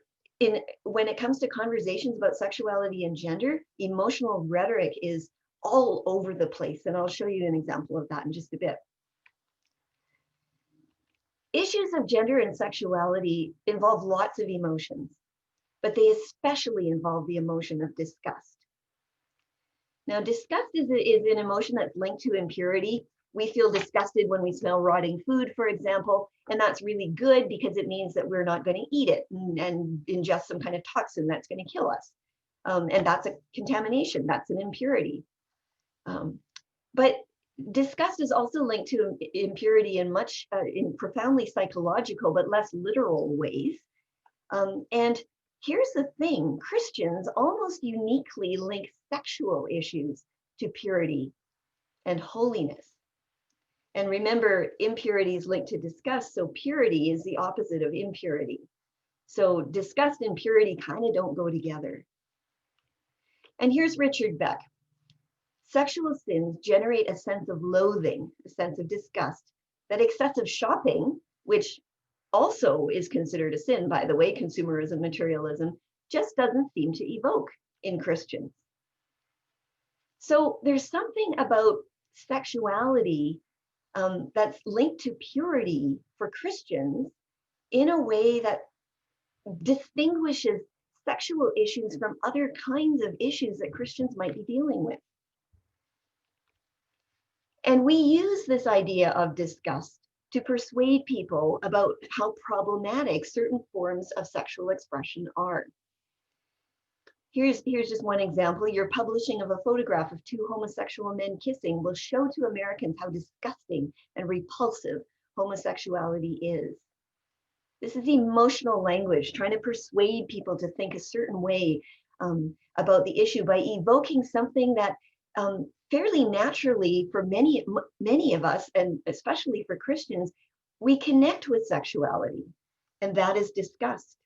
when it comes to conversations about sexuality and gender, emotional rhetoric is all over the place. And I'll show you an example of that in just a bit. Issues of gender and sexuality involve lots of emotions, but they especially involve the emotion of disgust. Now, disgust is an emotion that's linked to impurity. We feel disgusted when we smell rotting food, for example, and that's really good because it means that we're not going to eat it and ingest some kind of toxin that's going to kill us. And that's a contamination, that's an impurity. But disgust is also linked to impurity in in profoundly psychological, but less literal ways. And here's the thing, Christians almost uniquely link sexual issues to purity and holiness. And remember, impurity is linked to disgust, so purity is the opposite of impurity. So disgust and purity kind of don't go together. And here's Richard Beck. Sexual sins generate a sense of loathing, a sense of disgust, that excessive shopping, which also is considered a sin, by the way, consumerism, materialism, just doesn't seem to evoke in Christians. So there's something about sexuality that's linked to purity for Christians in a way that distinguishes sexual issues from other kinds of issues that Christians might be dealing with. And we use this idea of disgust to persuade people about how problematic certain forms of sexual expression are. Here's just one example. Your publishing of a photograph of two homosexual men kissing will show to Americans how disgusting and repulsive homosexuality is. This is emotional language, trying to persuade people to think a certain way about the issue by evoking something that fairly naturally for many of us, and especially for Christians, we connect with sexuality, and that is disgust.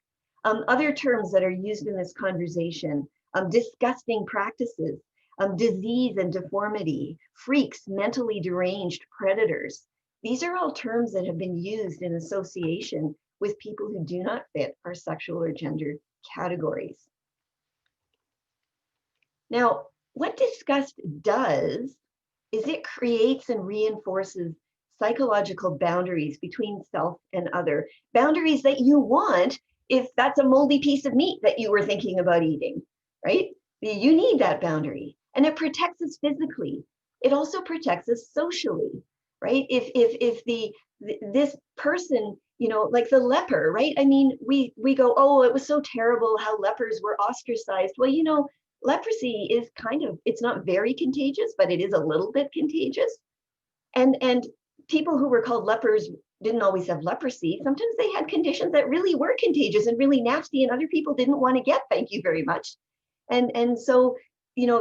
Other terms that are used in this conversation, disgusting practices, disease and deformity, freaks, mentally deranged, predators. These are all terms that have been used in association with people who do not fit our sexual or gender categories. Now, what disgust does is it creates and reinforces psychological boundaries between self and other, boundaries that you want if that's a moldy piece of meat that you were thinking about eating, right? You need that boundary, and it protects us physically. It also protects us socially, right? If this person, you know, like the leper, right? I mean, we go, oh, it was so terrible how lepers were ostracized. Well, you know, leprosy is it's not very contagious, but it is a little bit contagious. And people who were called lepers didn't always have leprosy. Sometimes they had conditions that really were contagious and really nasty, and other people didn't want to get, thank you very much. And so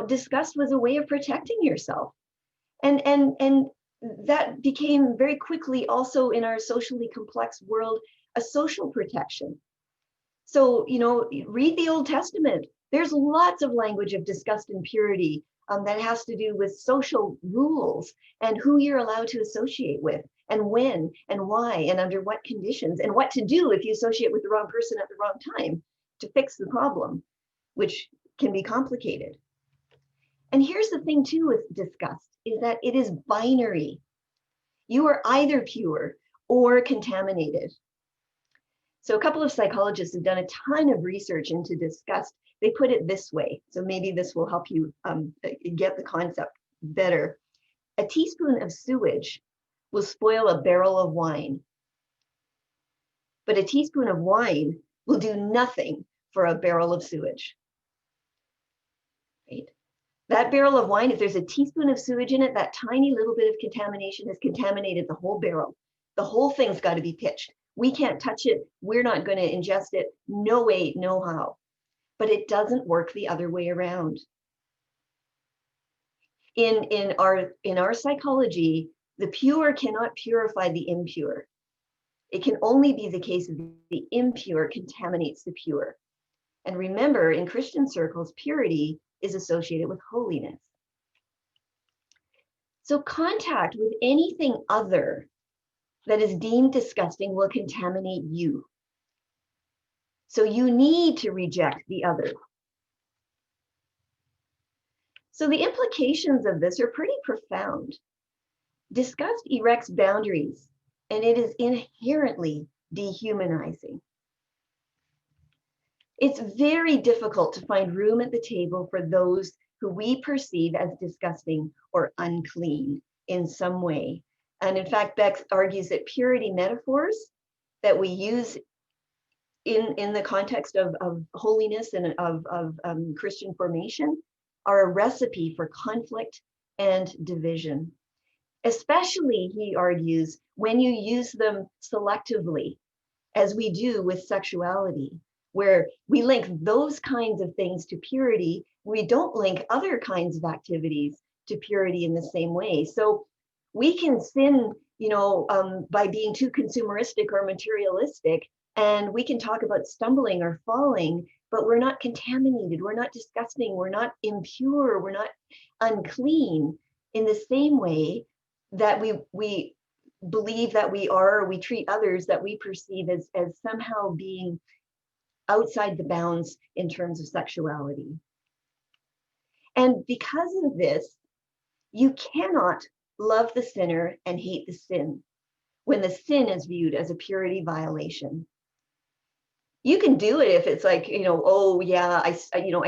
disgust was a way of protecting yourself. And that became very quickly also in our socially complex world, a social protection. So, read the Old Testament. There's lots of language of disgust and purity that has to do with social rules and who you're allowed to associate with and when and why and under what conditions and what to do if you associate with the wrong person at the wrong time to fix the problem, which can be complicated. And here's the thing too with disgust is that it is binary. You are either pure or contaminated. So a couple of psychologists have done a ton of research into disgust. They put it this way, so maybe this will help you get the concept better. A teaspoon of sewage will spoil a barrel of wine, but a teaspoon of wine will do nothing for a barrel of sewage. Right? That barrel of wine, if there's a teaspoon of sewage in it, that tiny little bit of contamination has contaminated the whole barrel. The whole thing's got to be pitched. We can't touch it. We're not going to ingest it. No way, no how. But it doesn't work the other way around. In our psychology, the pure cannot purify the impure. It can only be the case that the impure contaminates the pure. And remember, in Christian circles, purity is associated with holiness. So contact with anything other that is deemed disgusting will contaminate you. So you need to reject the other. So the implications of this are pretty profound. Disgust erects boundaries, and it is inherently dehumanizing. It's very difficult to find room at the table for those who we perceive as disgusting or unclean in some way. And in fact, Beck argues that purity metaphors that we use in the context of holiness and of Christian formation are a recipe for conflict and division. Especially, he argues, when you use them selectively, as we do with sexuality, where we link those kinds of things to purity, we don't link other kinds of activities to purity in the same way. So we can sin, by being too consumeristic or materialistic, and we can talk about stumbling or falling, but we're not contaminated, we're not disgusting, we're not impure, we're not unclean in the same way that we believe that we are, or we treat others that we perceive as somehow being outside the bounds in terms of sexuality. And because of this, you cannot love the sinner and hate the sin when the sin is viewed as a purity violation. You can do it if it's like, oh yeah, I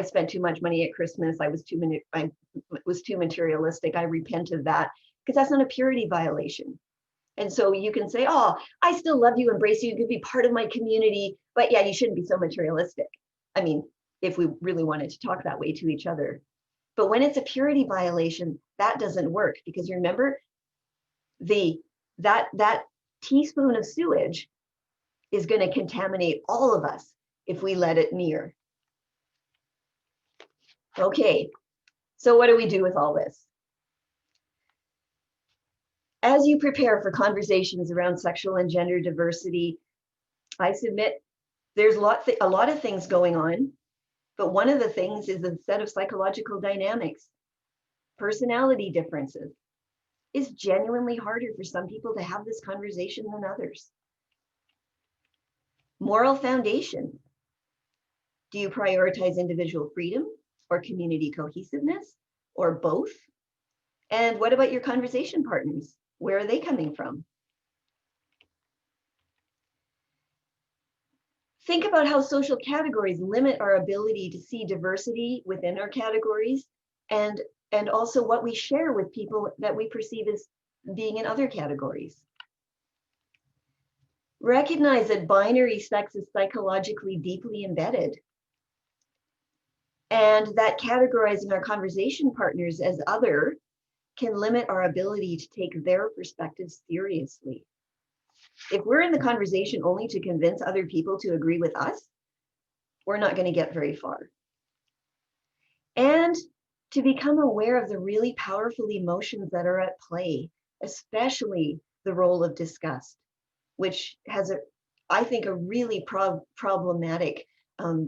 spent too much money at Christmas. I was too materialistic. I repent of that, because that's not a purity violation. And so you can say, oh, I still love you, embrace you, you could be part of my community, but yeah, you shouldn't be so materialistic. I mean, if we really wanted to talk that way to each other. But when it's a purity violation, that doesn't work, because remember, that teaspoon of sewage is going to contaminate all of us if we let it near. Okay, so what do we do with all this? As you prepare for conversations around sexual and gender diversity, I submit there's a lot of things going on, but one of the things is a set of psychological dynamics. Personality differences is genuinely harder for some people to have this conversation than others. Moral foundation. Do you prioritize individual freedom or community cohesiveness, or both? And what about your conversation partners? Where are they coming from? Think about how social categories limit our ability to see diversity within our categories, and also what we share with people that we perceive as being in other categories. Recognize that binary sex is psychologically deeply embedded, and that categorizing our conversation partners as other can limit our ability to take their perspectives seriously. If we're in the conversation only to convince other people to agree with us, we're not going to get very far. And to become aware of the really powerful emotions that are at play, especially the role of disgust, which has, I think, a really problematic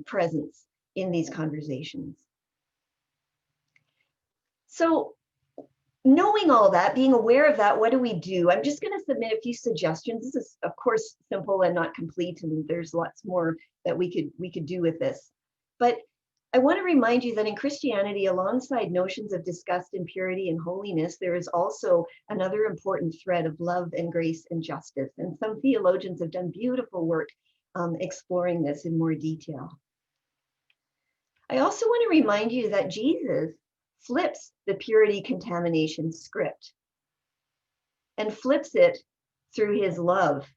presence in these conversations. So knowing all that, being aware of that, what do we do? I'm just going to submit a few suggestions. This is, of course, simple and not complete, and there's lots more that we could do with this. But I want to remind you that in Christianity, alongside notions of disgust and purity and holiness, there is also another important thread of love and grace and justice. And some theologians have done beautiful work exploring this in more detail. I also want to remind you that Jesus flips the purity contamination script and flips it through his love.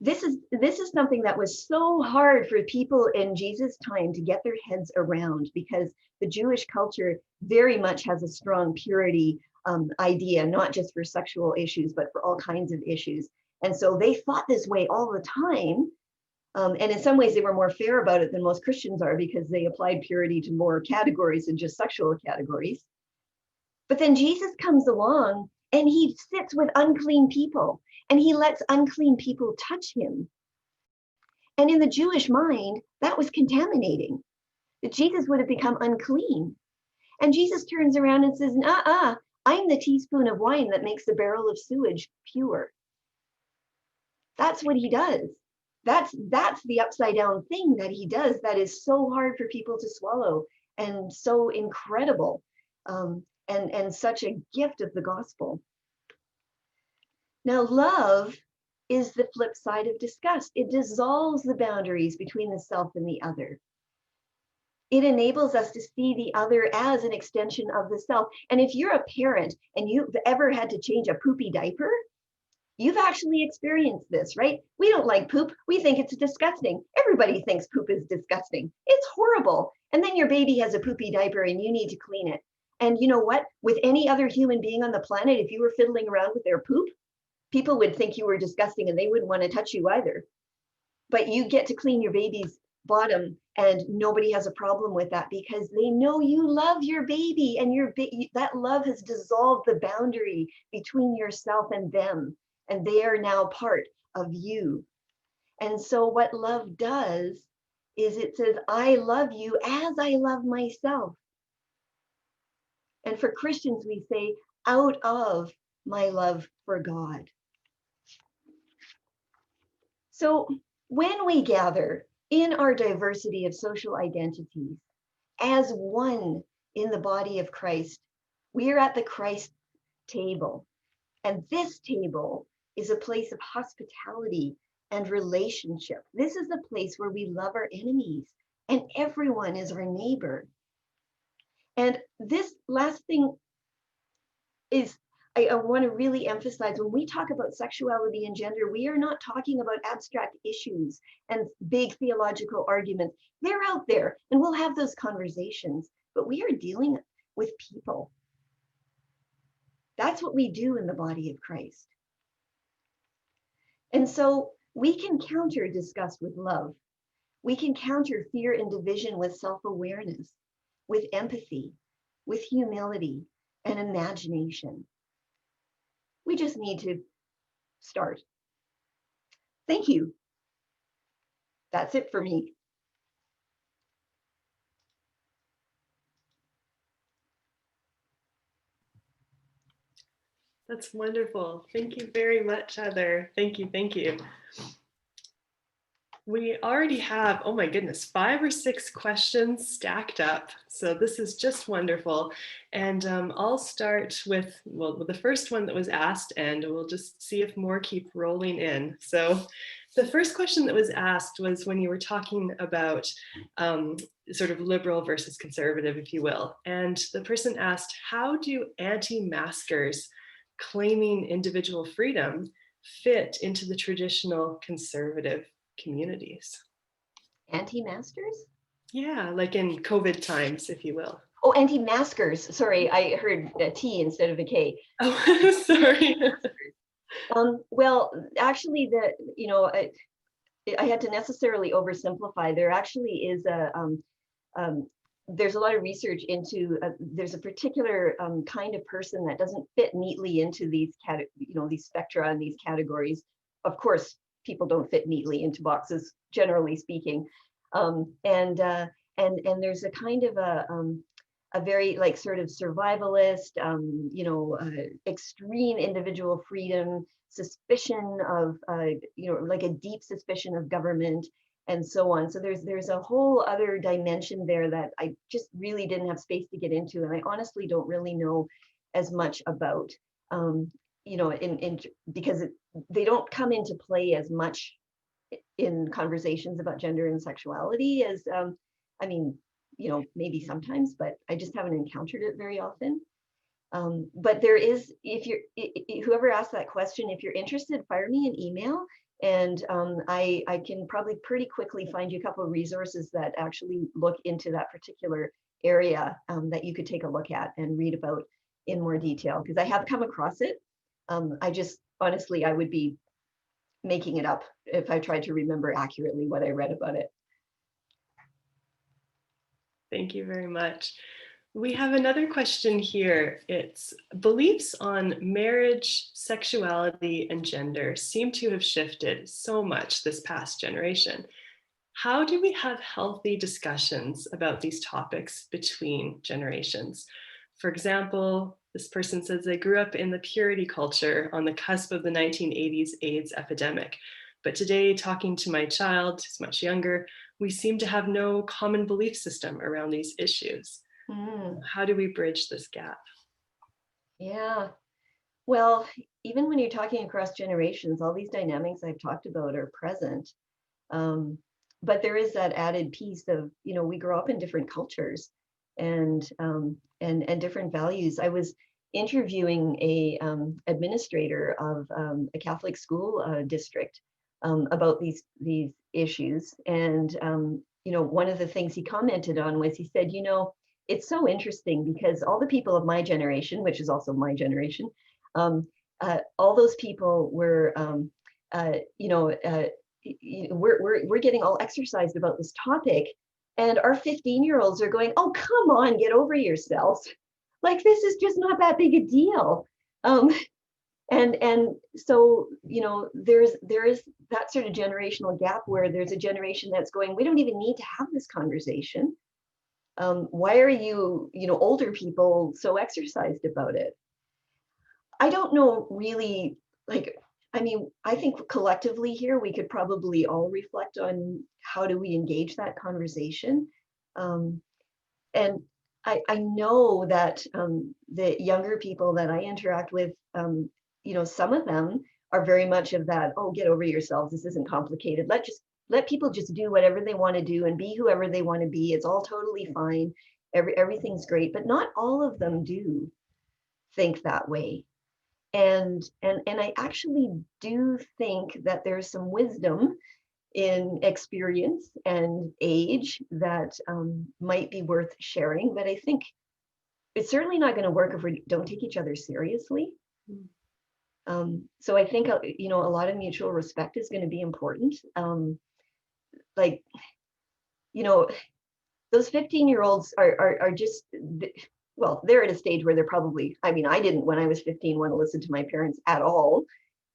This is something that was so hard for people in Jesus' time to get their heads around, because the Jewish culture very much has a strong purity idea, not just for sexual issues, but for all kinds of issues. And so they thought this way all the time. And in some ways, they were more fair about it than most Christians are, because they applied purity to more categories than just sexual categories. But then Jesus comes along and he sits with unclean people and he lets unclean people touch him. And in the Jewish mind, that was contaminating, that Jesus would have become unclean. And Jesus turns around and says, I'm the teaspoon of wine that makes the barrel of sewage pure. That's what he does. That's the upside down thing that he does that is so hard for people to swallow and so incredible, and such a gift of the gospel. Now, love is the flip side of disgust. It dissolves the boundaries between the self and the other. It enables us to see the other as an extension of the self. And if you're a parent and you've ever had to change a poopy diaper, you've actually experienced this, right? We don't like poop. We think it's disgusting. Everybody thinks poop is disgusting. It's horrible. And then your baby has a poopy diaper and you need to clean it. And you know what? With any other human being on the planet, if you were fiddling around with their poop, people would think you were disgusting and they wouldn't want to touch you either. But you get to clean your baby's bottom and nobody has a problem with that, because they know you love your baby, and that love has dissolved the boundary between yourself and them, and they are now part of you. And so what love does is it says, I love you as I love myself. And for Christians, we say, out of my love for God. So when we gather in our diversity of social identities as one in the body of Christ, we are at the Christ table. And this table is a place of hospitality and relationship. This is a place where we love our enemies and everyone is our neighbor. And this last thing is, I want to really emphasize, when we talk about sexuality and gender, we are not talking about abstract issues and big theological arguments. They're out there and we'll have those conversations, but we are dealing with people. That's what we do in the body of Christ. And so we can counter disgust with love. We can counter fear and division with self-awareness, with empathy, with humility and imagination. We just need to start. Thank you. That's it for me. That's wonderful. Thank you very much, Heather. Thank you, thank you. We already have, oh my goodness, 5 or 6 questions stacked up. So this is just wonderful. And I'll start with, well, with the first one that was asked, and we'll just see if more keep rolling in. So the first question that was asked was when you were talking about sort of liberal versus conservative, if you will. And the person asked, how do anti-maskers claiming individual freedom fit into the traditional conservative communities? Anti-maskers? Yeah, like in COVID times, if you will. Oh, anti-maskers. Sorry, I heard a T instead of a K. Oh, sorry. Well, actually, I had to necessarily oversimplify. There actually is a there's a lot of research into, there's a particular kind of person that doesn't fit neatly into these these spectra and these categories. Of course, people don't fit neatly into boxes, generally speaking. And there's a kind of a very like sort of survivalist, extreme individual freedom, suspicion of, like a deep suspicion of government, and so on. So there's a whole other dimension there that I just really didn't have space to get into, and I honestly don't really know as much about, because they don't come into play as much in conversations about gender and sexuality as, I mean, maybe sometimes, but I just haven't encountered it very often. But there is, if you're, whoever asked that question, if you're interested, fire me an email, and I can probably pretty quickly find you a couple of resources that actually look into that particular area, that you could take a look at and read about in more detail, because I have come across it. I just, honestly, I would be making it up if I tried to remember accurately what I read about it. Thank you very much. We have another question here. It's beliefs on marriage, sexuality, and gender seem to have shifted so much this past generation. How do we have healthy discussions about these topics between generations? For example, this person says they grew up in the purity culture on the cusp of the 1980s AIDS epidemic. But today, talking to my child, who's much younger, we seem to have no common belief system around these issues. How do we bridge this gap? Yeah, well, even when you're talking across generations, all these dynamics I've talked about are present. But there is that added piece of, we grow up in different cultures and different values. I was interviewing a administrator of a Catholic school district about these issues, and one of the things he commented on was, he said, it's so interesting because all the people of my generation, which is also my generation, all those people were, we're getting all exercised about this topic, and our 15-year-olds are going, oh, come on, get over yourselves. Like, this is just not that big a deal. And so, there is that sort of generational gap where there's a generation that's going, we don't even need to have this conversation. Why are you, older people so exercised about it? I don't know really, I think collectively here, we could probably all reflect on how do we engage that conversation. And I know that the younger people that I interact with, some of them are very much of that, oh, get over yourselves, this isn't complicated. Let people just do whatever they want to do and be whoever they want to be. It's all totally fine. Everything's great, but not all of them do think that way. And I actually do think that there's some wisdom in experience and age that might be worth sharing, but I think it's certainly not going to work if we don't take each other seriously. So I think, a lot of mutual respect is going to be important. Those 15-year-olds are just, well, they're at a stage where they're probably, I didn't, when I was 15, want to listen to my parents at all,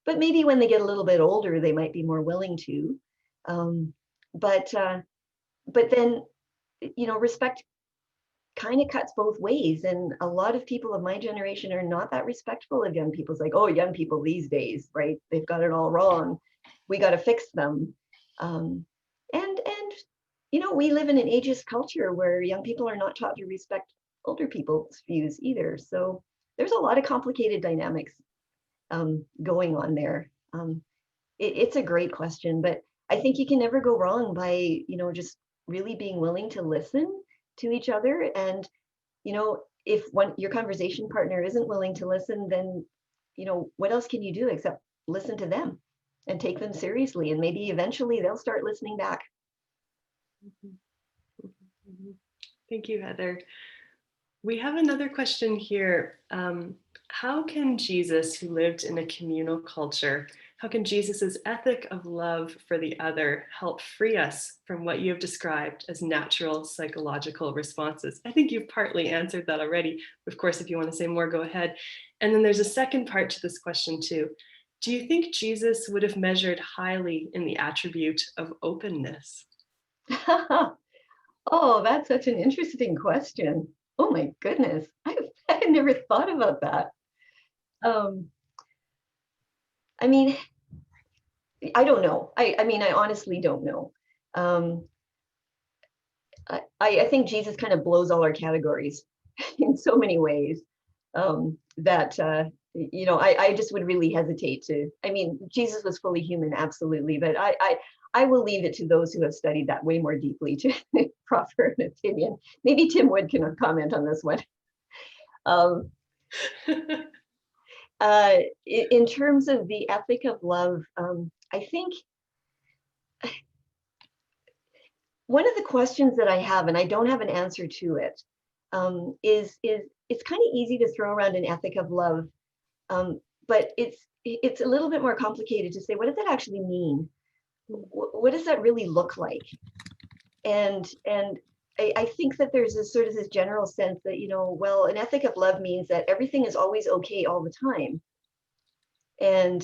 but maybe when they get a little bit older, they might be more willing to. But then, respect kind of cuts both ways. And a lot of people of my generation are not that respectful of young people. It's like, oh, young people these days, right? They've got it all wrong. We got to fix them. We live in an ageist culture where young people are not taught to respect older people's views either. So there's a lot of complicated dynamics going on there. It's a great question, but I think you can never go wrong by, just really being willing to listen to each other. And, if your conversation partner isn't willing to listen, then, what else can you do except listen to them and take them seriously? And maybe eventually they'll start listening back. Thank you, Heather. We have another question here. How can Jesus, who lived in a communal culture, How can Jesus's ethic of love for the other help free us from what you have described as natural psychological responses? I think you've partly answered that already. Of course, if you want to say more, go ahead. And then there's a second part to this question too. Do you think Jesus would have measured highly in the attribute of openness? Oh, that's such an interesting question. Oh my goodness, I had never thought about that. Um, I mean, I don't know. I mean, I honestly don't know. Um, I think Jesus kind of blows all our categories in so many ways that I just would really hesitate to. I mean, Jesus was fully human, absolutely, but I will leave it to those who have studied that way more deeply to proffer an opinion. Maybe Tim Wood can comment on this one. Um, in terms of the ethic of love, I think one of the questions that I have, and I don't have an answer to it, is it's kind of easy to throw around an ethic of love, but it's a little bit more complicated to say, what does that actually mean? What does that really look like? And I think that there's this sort of this general sense that, well, an ethic of love means that everything is always okay all the time. And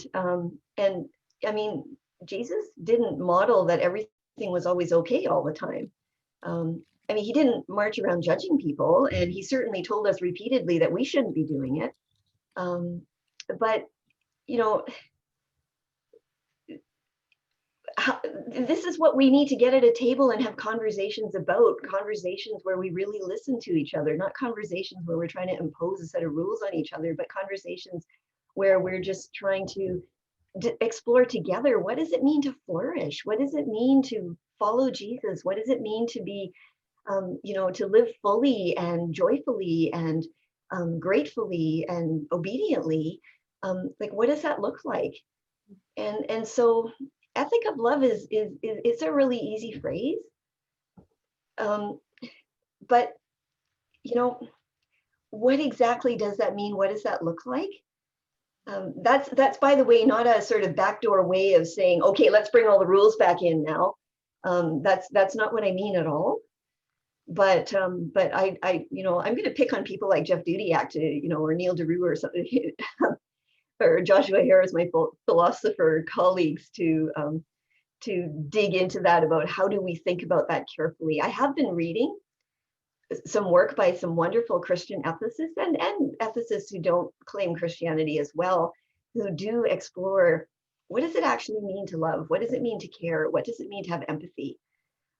I mean, Jesus didn't model that everything was always okay all the time. I mean, he didn't march around judging people, and he certainly told us repeatedly that we shouldn't be doing it. But this is what we need to get at a table and have conversations about, conversations where we really listen to each other, not conversations where we're trying to impose a set of rules on each other, but conversations where we're just trying to explore together, what does it mean to flourish? What does it mean to follow Jesus? What does it mean to be, to live fully and joyfully and gratefully and obediently? Like, what does that look like? And so ethic of love is it's a really easy phrase. But what exactly does that mean? What does that look like? That's by the way, not a sort of backdoor way of saying, okay, let's bring all the rules back in now. That's not what I mean at all. But I'm going to pick on people like Jeff Dudiak or Neil DeRue or something, or Joshua Harris, my philosopher colleagues, to dig into that about how do we think about that carefully. I have been reading some work by some wonderful Christian ethicists and ethicists who don't claim Christianity as well, who do explore what does it actually mean to love? What does it mean to care? What does it mean to have empathy?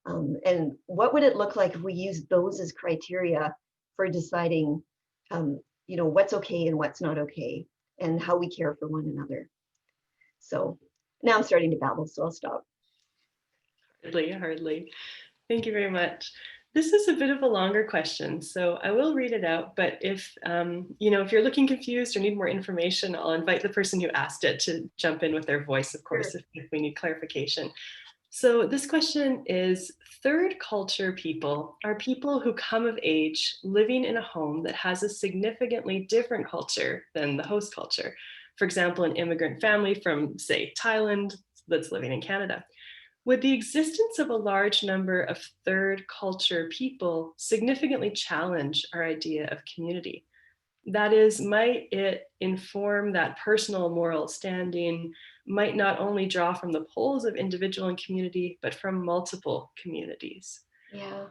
And what would it look like if we use those as criteria for deciding, what's okay and what's not okay, and how we care for one another. So now I'm starting to babble, so I'll stop. Hardly. Thank you very much. This is a bit of a longer question, so I will read it out, but if you're looking confused or need more information, I'll invite the person who asked it to jump in with their voice, of course, sure, if we need clarification. So this question is, third culture people are people who come of age living in a home that has a significantly different culture than the host culture. For example, an immigrant family from, say, Thailand that's living in Canada. Would the existence of a large number of third culture people significantly challenge our idea of community? That is, might it inform that personal moral standing might not only draw from the poles of individual and community, but from multiple communities? Yeah.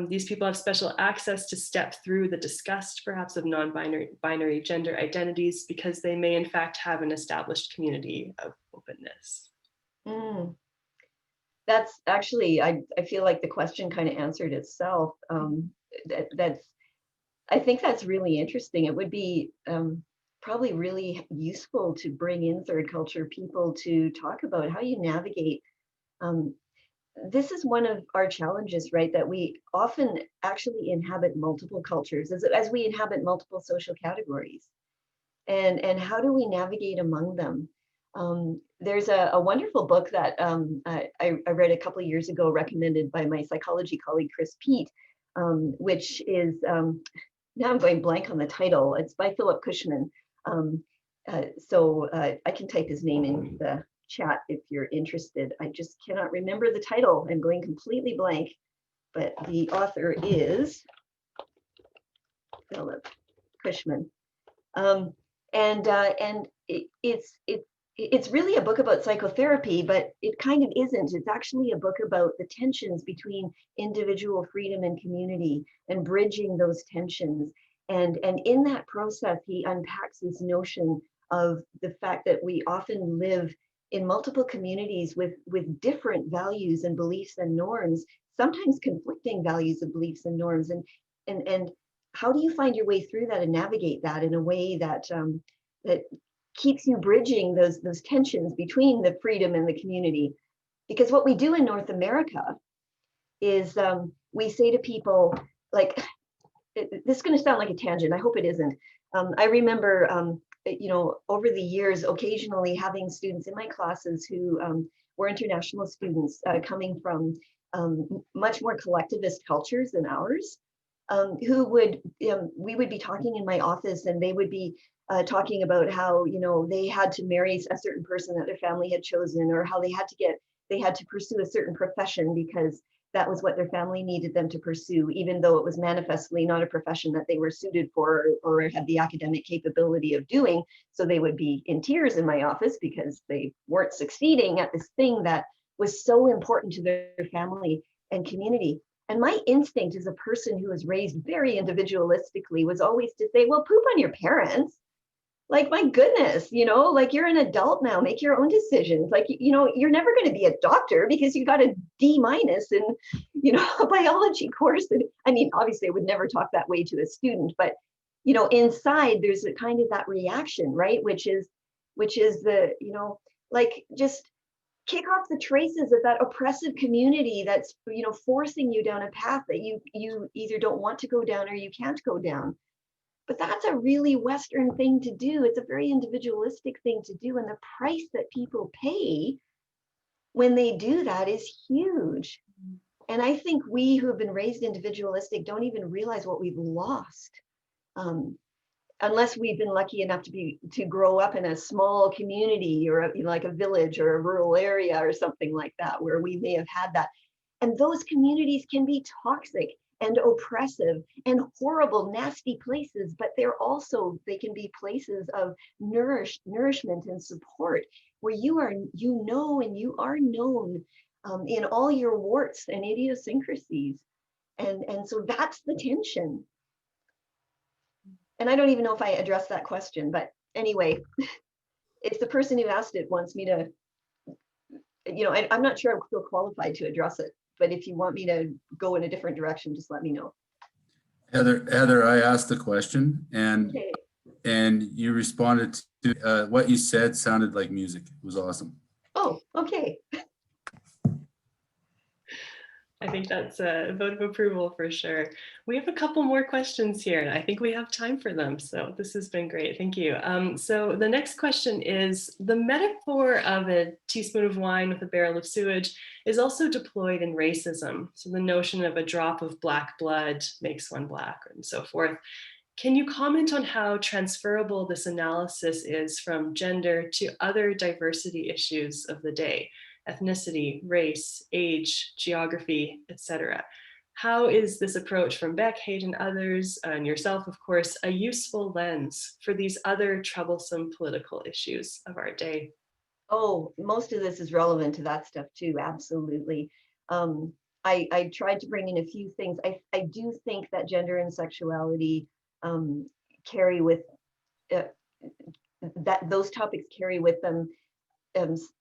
These people have special access to step through the disgust, perhaps, of non-binary gender identities, because they may in fact have an established community of openness. That's actually, I feel like the question kind of answered itself. I think that's really interesting. It would be probably really useful to bring in third culture people to talk about how you navigate. This is one of our challenges, right? That we often actually inhabit multiple cultures as we inhabit multiple social categories. And how do we navigate among them? There's a wonderful book that I read a couple of years ago, recommended by my psychology colleague, Chris Pete, which is, now I'm going blank on the title. It's by Philip Cushman, So I can type his name in the chat if you're interested. I just cannot remember the title. I'm going completely blank, but the author is Philip Cushman. It's really a book about psychotherapy, but it kind of isn't. It's actually a book about the tensions between individual freedom and community and bridging those tensions. And in that process, he unpacks this notion of the fact that we often live in multiple communities with different values and beliefs and norms, sometimes conflicting values and beliefs and norms. And how do you find your way through that and navigate that in a way that that keeps you bridging those tensions between the freedom and the community? Because what we do in North America is we say to people, like, this is going to sound like a tangent. I hope it isn't. I remember, over the years, occasionally having students in my classes who were international students coming from much more collectivist cultures than ours, who would, we would be talking in my office and they would be talking about how, they had to marry a certain person that their family had chosen, or how they had to pursue a certain profession because that was what their family needed them to pursue, even though it was manifestly not a profession that they were suited for or had the academic capability of doing. So they would be in tears in my office because they weren't succeeding at this thing that was so important to their family and community. And my instinct as a person who was raised very individualistically was always to say, well, poop on your parents. Like, my goodness, like, you're an adult now, make your own decisions. Like, you're never going to be a doctor because you got a D- in, a biology course. And I mean, obviously I would never talk that way to a student, but, inside there's a kind of that reaction, right? Which is the, like, just kick off the traces of that oppressive community that's, forcing you down a path that you either don't want to go down or you can't go down. But that's a really Western thing to do. It's a very individualistic thing to do. And the price that people pay when they do that is huge. And I think we who have been raised individualistic don't even realize what we've lost. Unless we've been lucky enough to grow up in a small community or like a village or a rural area or something like that, where we may have had that. And those communities can be toxic and oppressive and horrible, nasty places, but they can be places of nourishment and support, where you are known in all your warts and idiosyncrasies. And so that's the tension. And I don't even know if I addressed that question, but anyway, if the person who asked it wants me to, I'm not sure I feel qualified to address it, but if you want me to go in a different direction, just let me know. Heather, I asked the question and Okay. and you responded to what you said sounded like music. It was awesome. Oh, okay. I think that's a vote of approval for sure. We have a couple more questions here, and I think we have time for them. So this has been great. Thank you. So the next question is, the metaphor of a teaspoon of wine with a barrel of sewage is also deployed in racism. So the notion of a drop of black blood makes one black, and so forth. Can you comment on how transferable this analysis is from gender to other diversity issues of the day? Ethnicity, race, age, geography, etc. How is this approach from Beck, Haidt, and others, and yourself, of course, a useful lens for these other troublesome political issues of our day? Oh, most of this is relevant to that stuff too, absolutely. I tried to bring in a few things. I do think that gender and sexuality carry with, that those topics carry with them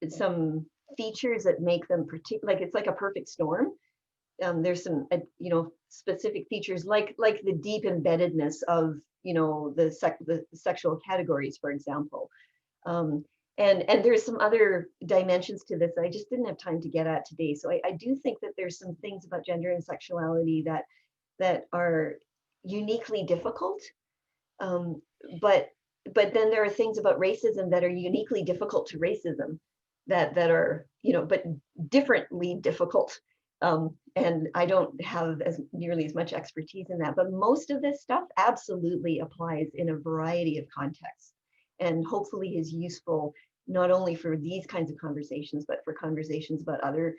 some features that make them like, it's like a perfect storm. There's some specific features like the deep embeddedness of the sexual categories, for example, and there's some other dimensions to this that I just didn't have time to get at today. So I do think that there's some things about gender and sexuality that are uniquely difficult, but then there are things about racism that are uniquely difficult to racism, that are, but differently difficult. And I don't have nearly as much expertise in that, but most of this stuff absolutely applies in a variety of contexts. and hopefully is useful not only for these kinds of conversations, but for conversations about other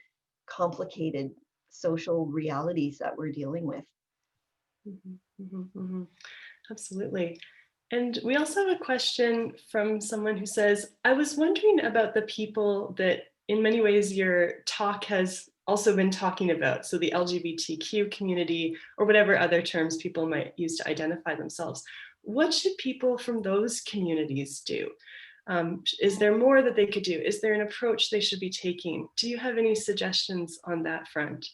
complicated social realities that we're dealing with. Absolutely. And we also have a question from someone who says, I was wondering about the people that in many ways your talk has also been talking about. So the LGBTQ community, or whatever other terms people might use to identify themselves. What should people from those communities do? Is there more that they could do? Is there an approach they should be taking? Do you have any suggestions on that front?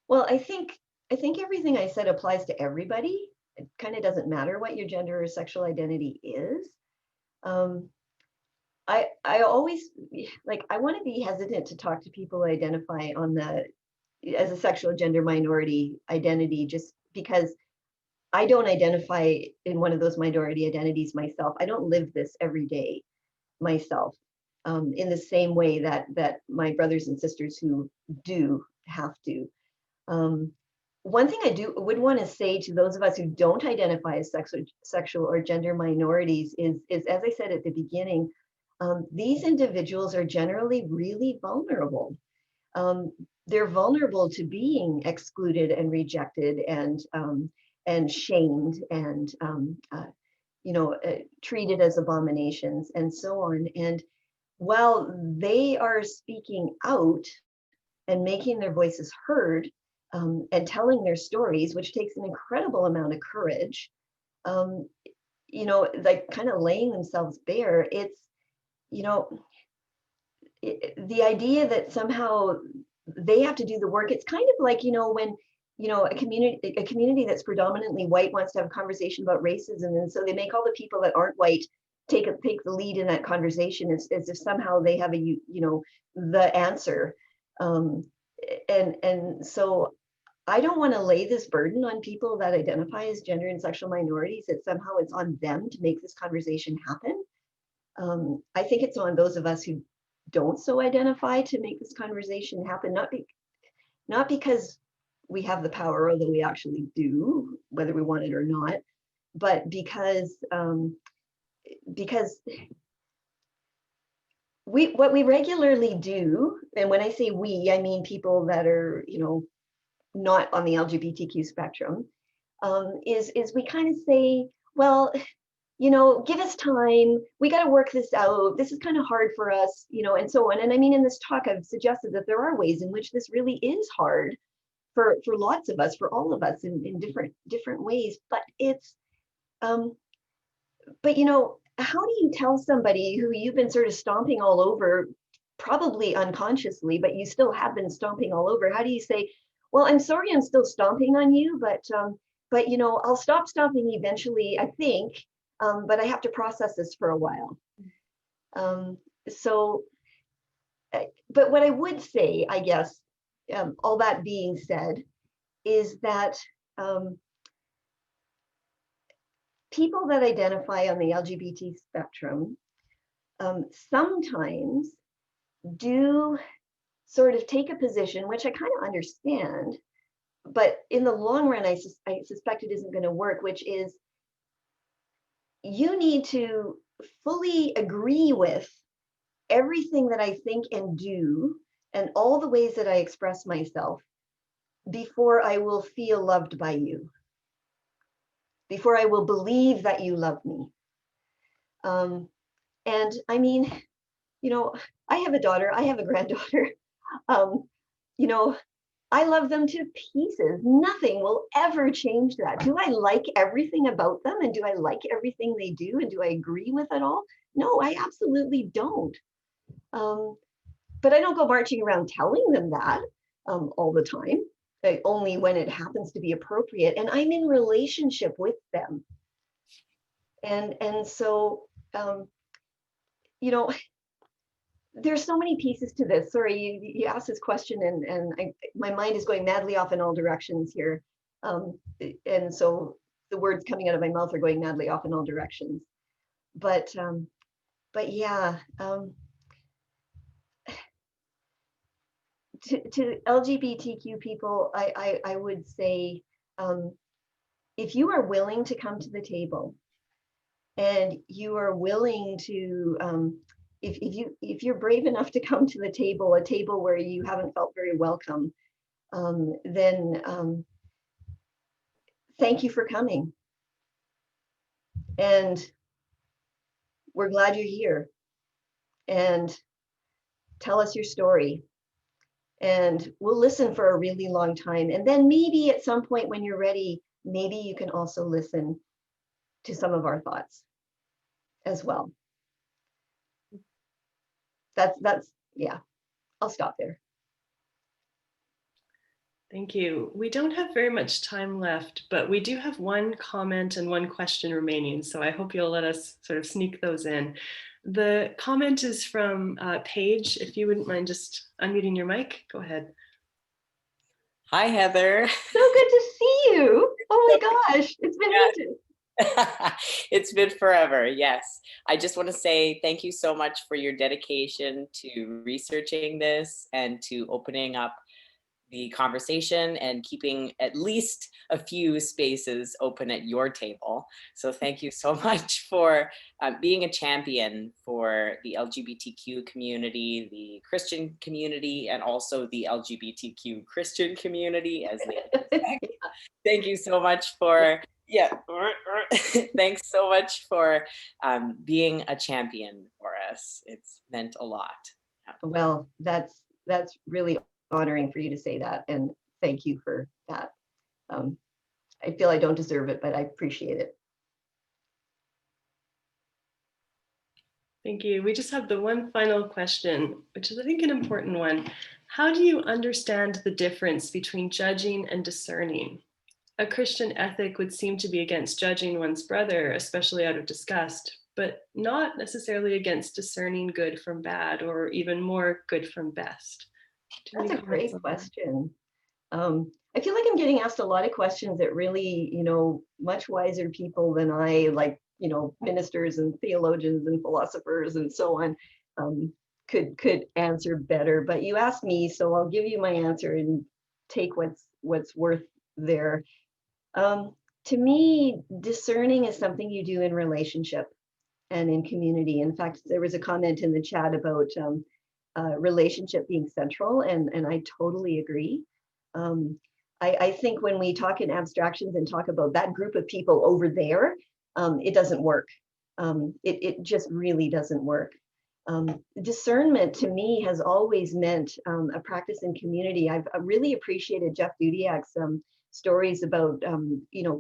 Well, I think everything I said applies to everybody. It kind of doesn't matter what your gender or sexual identity is. I always I want to be hesitant to talk to people who identify as a sexual gender minority identity, just because I don't identify in one of those minority identities myself. I don't live this every day myself in the same way that my brothers and sisters who do have to. One thing I would want to say to those of us who don't identify as sexual or gender minorities is, as I said at the beginning, these individuals are generally really vulnerable. They're vulnerable to being excluded and rejected and shamed and treated as abominations and so on. And while they are speaking out and making their voices heard and telling their stories, which takes an incredible amount of courage, kind of laying themselves bare, it's, the idea that somehow they have to do the work. It's kind of like, when a community that's predominantly white wants to have a conversation about racism, and so they make all the people that aren't white take the lead in that conversation as if somehow they have the answer. And so I don't want to lay this burden on people that identify as gender and sexual minorities, that somehow it's on them to make this conversation happen. I think it's on those of us who don't so identify to make this conversation happen, not because we have the power, although we actually do, whether we want it or not, but because what we regularly do, and when I say we, I mean people that are, not on the LGBTQ spectrum, is we kind of say, well, give us time. We got to work this out. This is kind of hard for us, and so on. And I mean, in this talk, I've suggested that there are ways in which this really is hard for lots of us, for all of us in different ways. But it's, but how do you tell somebody who you've been sort of stomping all over, probably unconsciously, but you still have been stomping all over? How do you say, well, I'm sorry, I'm still stomping on you, but I'll stop stomping eventually, I think, but I have to process this for a while. But what I would say, I guess, all that being said, is that people that identify on the LGBT spectrum sometimes do sort of take a position, which I kind of understand, but in the long run, I suspect it isn't going to work, which is you need to fully agree with everything that I think and do and all the ways that I express myself before I will feel loved by you, before I will believe that you love me. And I mean, I have a daughter, I have a granddaughter. I love them to pieces. Nothing will ever change that. Do I like everything about them? And do I like everything they do? And do I agree with it all? No, I absolutely don't. But I don't go marching around telling them that all the time, only when it happens to be appropriate. And I'm in relationship with them. And so, there's so many pieces to this. Sorry, you asked this question and my mind is going madly off in all directions here. And so the words coming out of my mouth are going madly off in all directions. But yeah, to LGBTQ people, I would say, if you are willing to come to the table and you are willing to, if you're brave enough to come to the table, a table where you haven't felt very welcome, then thank you for coming. And we're glad you're here. And tell us your story. And we'll listen for a really long time. And then maybe at some point when you're ready, maybe you can also listen to some of our thoughts as well. That's yeah, I'll stop there. Thank you. We don't have very much time left, but we do have one comment and one question remaining. So I hope you'll let us sort of sneak those in. The comment is from Paige. If you wouldn't mind just unmuting your mic, go ahead. Hi, Heather. So good to see you. Oh my gosh, it's been ages. It's been forever. Yes. I just want to say thank you so much for your dedication to researching this and to opening up the conversation and keeping at least a few spaces open at your table. So thank you so much for being a champion for the LGBTQ community, the Christian community, and also the LGBTQ Christian community as they Thank you so much for, thanks so much for being a champion for us. It's meant a lot. Well, that's really honoring for you to say that, and thank you for that. I feel I don't deserve it, but I appreciate it. Thank you. We just have the one final question, which is, I think, an important one. How do you understand the difference between judging and discerning? A Christian ethic would seem to be against judging one's brother, especially out of disgust, but not necessarily against discerning good from bad, or even more good from best. That's a great question. I feel like I'm getting asked a lot of questions that really, much wiser people than I, like, ministers and theologians and philosophers and so on, could answer better. But you asked me, so I'll give you my answer and take what's worth there. To me, discerning is something you do in relationship and in community. In fact, there was a comment in the chat about relationship being central, and I totally agree. I think when we talk in abstractions and talk about that group of people over there, it doesn't work. It just really doesn't work. Discernment to me has always meant a practice in community. I've really appreciated Jeff Dudiak's stories about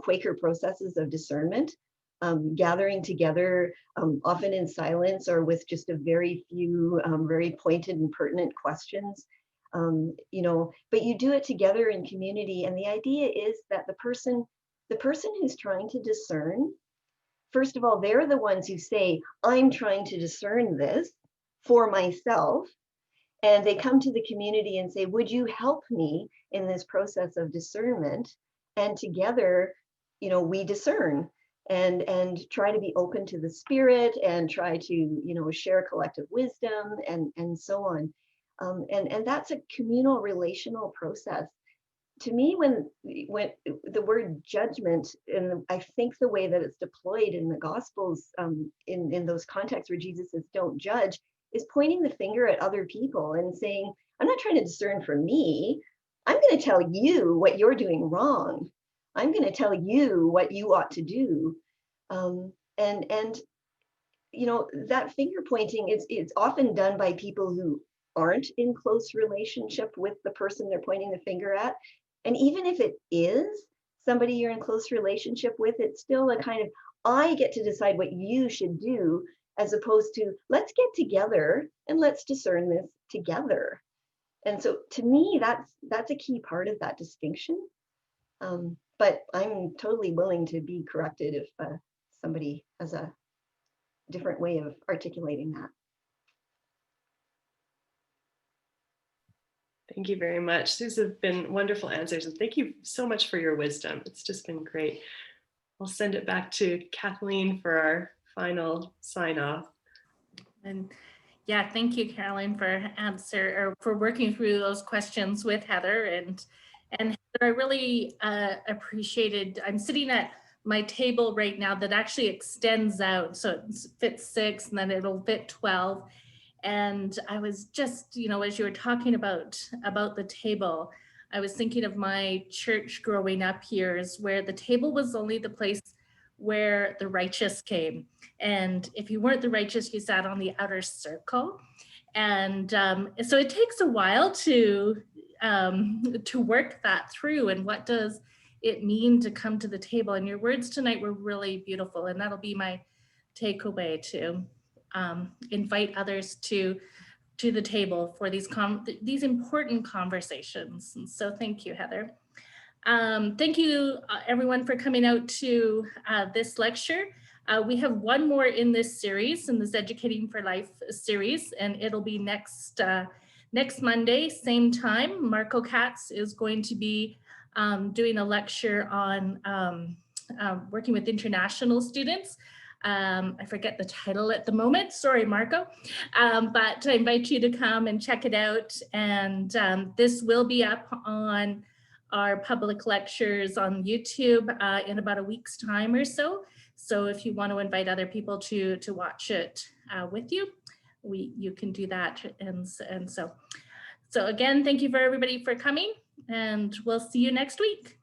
Quaker processes of discernment, gathering together, often in silence or with just a very few very pointed and pertinent questions. But you do it together in community, and the idea is that the person who's trying to discern, first of all, they're the ones who say, I'm trying to discern this for myself. And they come to the community and say, would you help me in this process of discernment? And together, we discern and try to be open to the Spirit and try to, share collective wisdom and so on. And that's a communal relational process. To me, when the word judgment, and I think the way that it's deployed in the Gospels, in those contexts where Jesus says, don't judge, is pointing the finger at other people and saying, I'm not trying to discern for me. I'm going to tell you what you're doing wrong. I'm going to tell you what you ought to do. And that finger pointing it's often done by people who aren't in close relationship with the person they're pointing the finger at. And even if it is somebody you're in close relationship with, it's still a kind of, I get to decide what you should do, as opposed to, let's get together and let's discern this together. And so to me, that's a key part of that distinction. But I'm totally willing to be corrected if somebody has a different way of articulating that. Thank you very much. These have been wonderful answers, and thank you so much for your wisdom. It's just been great. I'll send it back to Kathleen for our final sign off. And yeah, thank you, Caroline, for working through those questions with Heather. And Heather, I really appreciated, I'm sitting at my table right now that actually extends out. So it fits 6 and then it'll fit 12. And I was just, you know, as you were talking about the table, I was thinking of my church growing up here, is where the table was only the place where the righteous came. And if you weren't the righteous, you sat on the outer circle. And so it takes a while to work that through. And what does it mean to come to the table? And your words tonight were really beautiful. And that'll be my takeaway, to invite others to the table for these important conversations. And so thank you, Heather. Thank you, everyone, for coming out to this lecture. We have one more in this series, in this Educating for Life series, and it'll be next Monday, same time. Marco Katz is going to be doing a lecture on working with international students. I forget the title at the moment, sorry, Marco, but I invite you to come and check it out. And this will be up on our public lectures on YouTube in about a week's time or so. So if you want to invite other people to watch it with you, you can do that. And so again, thank you for everybody for coming, and we'll see you next week.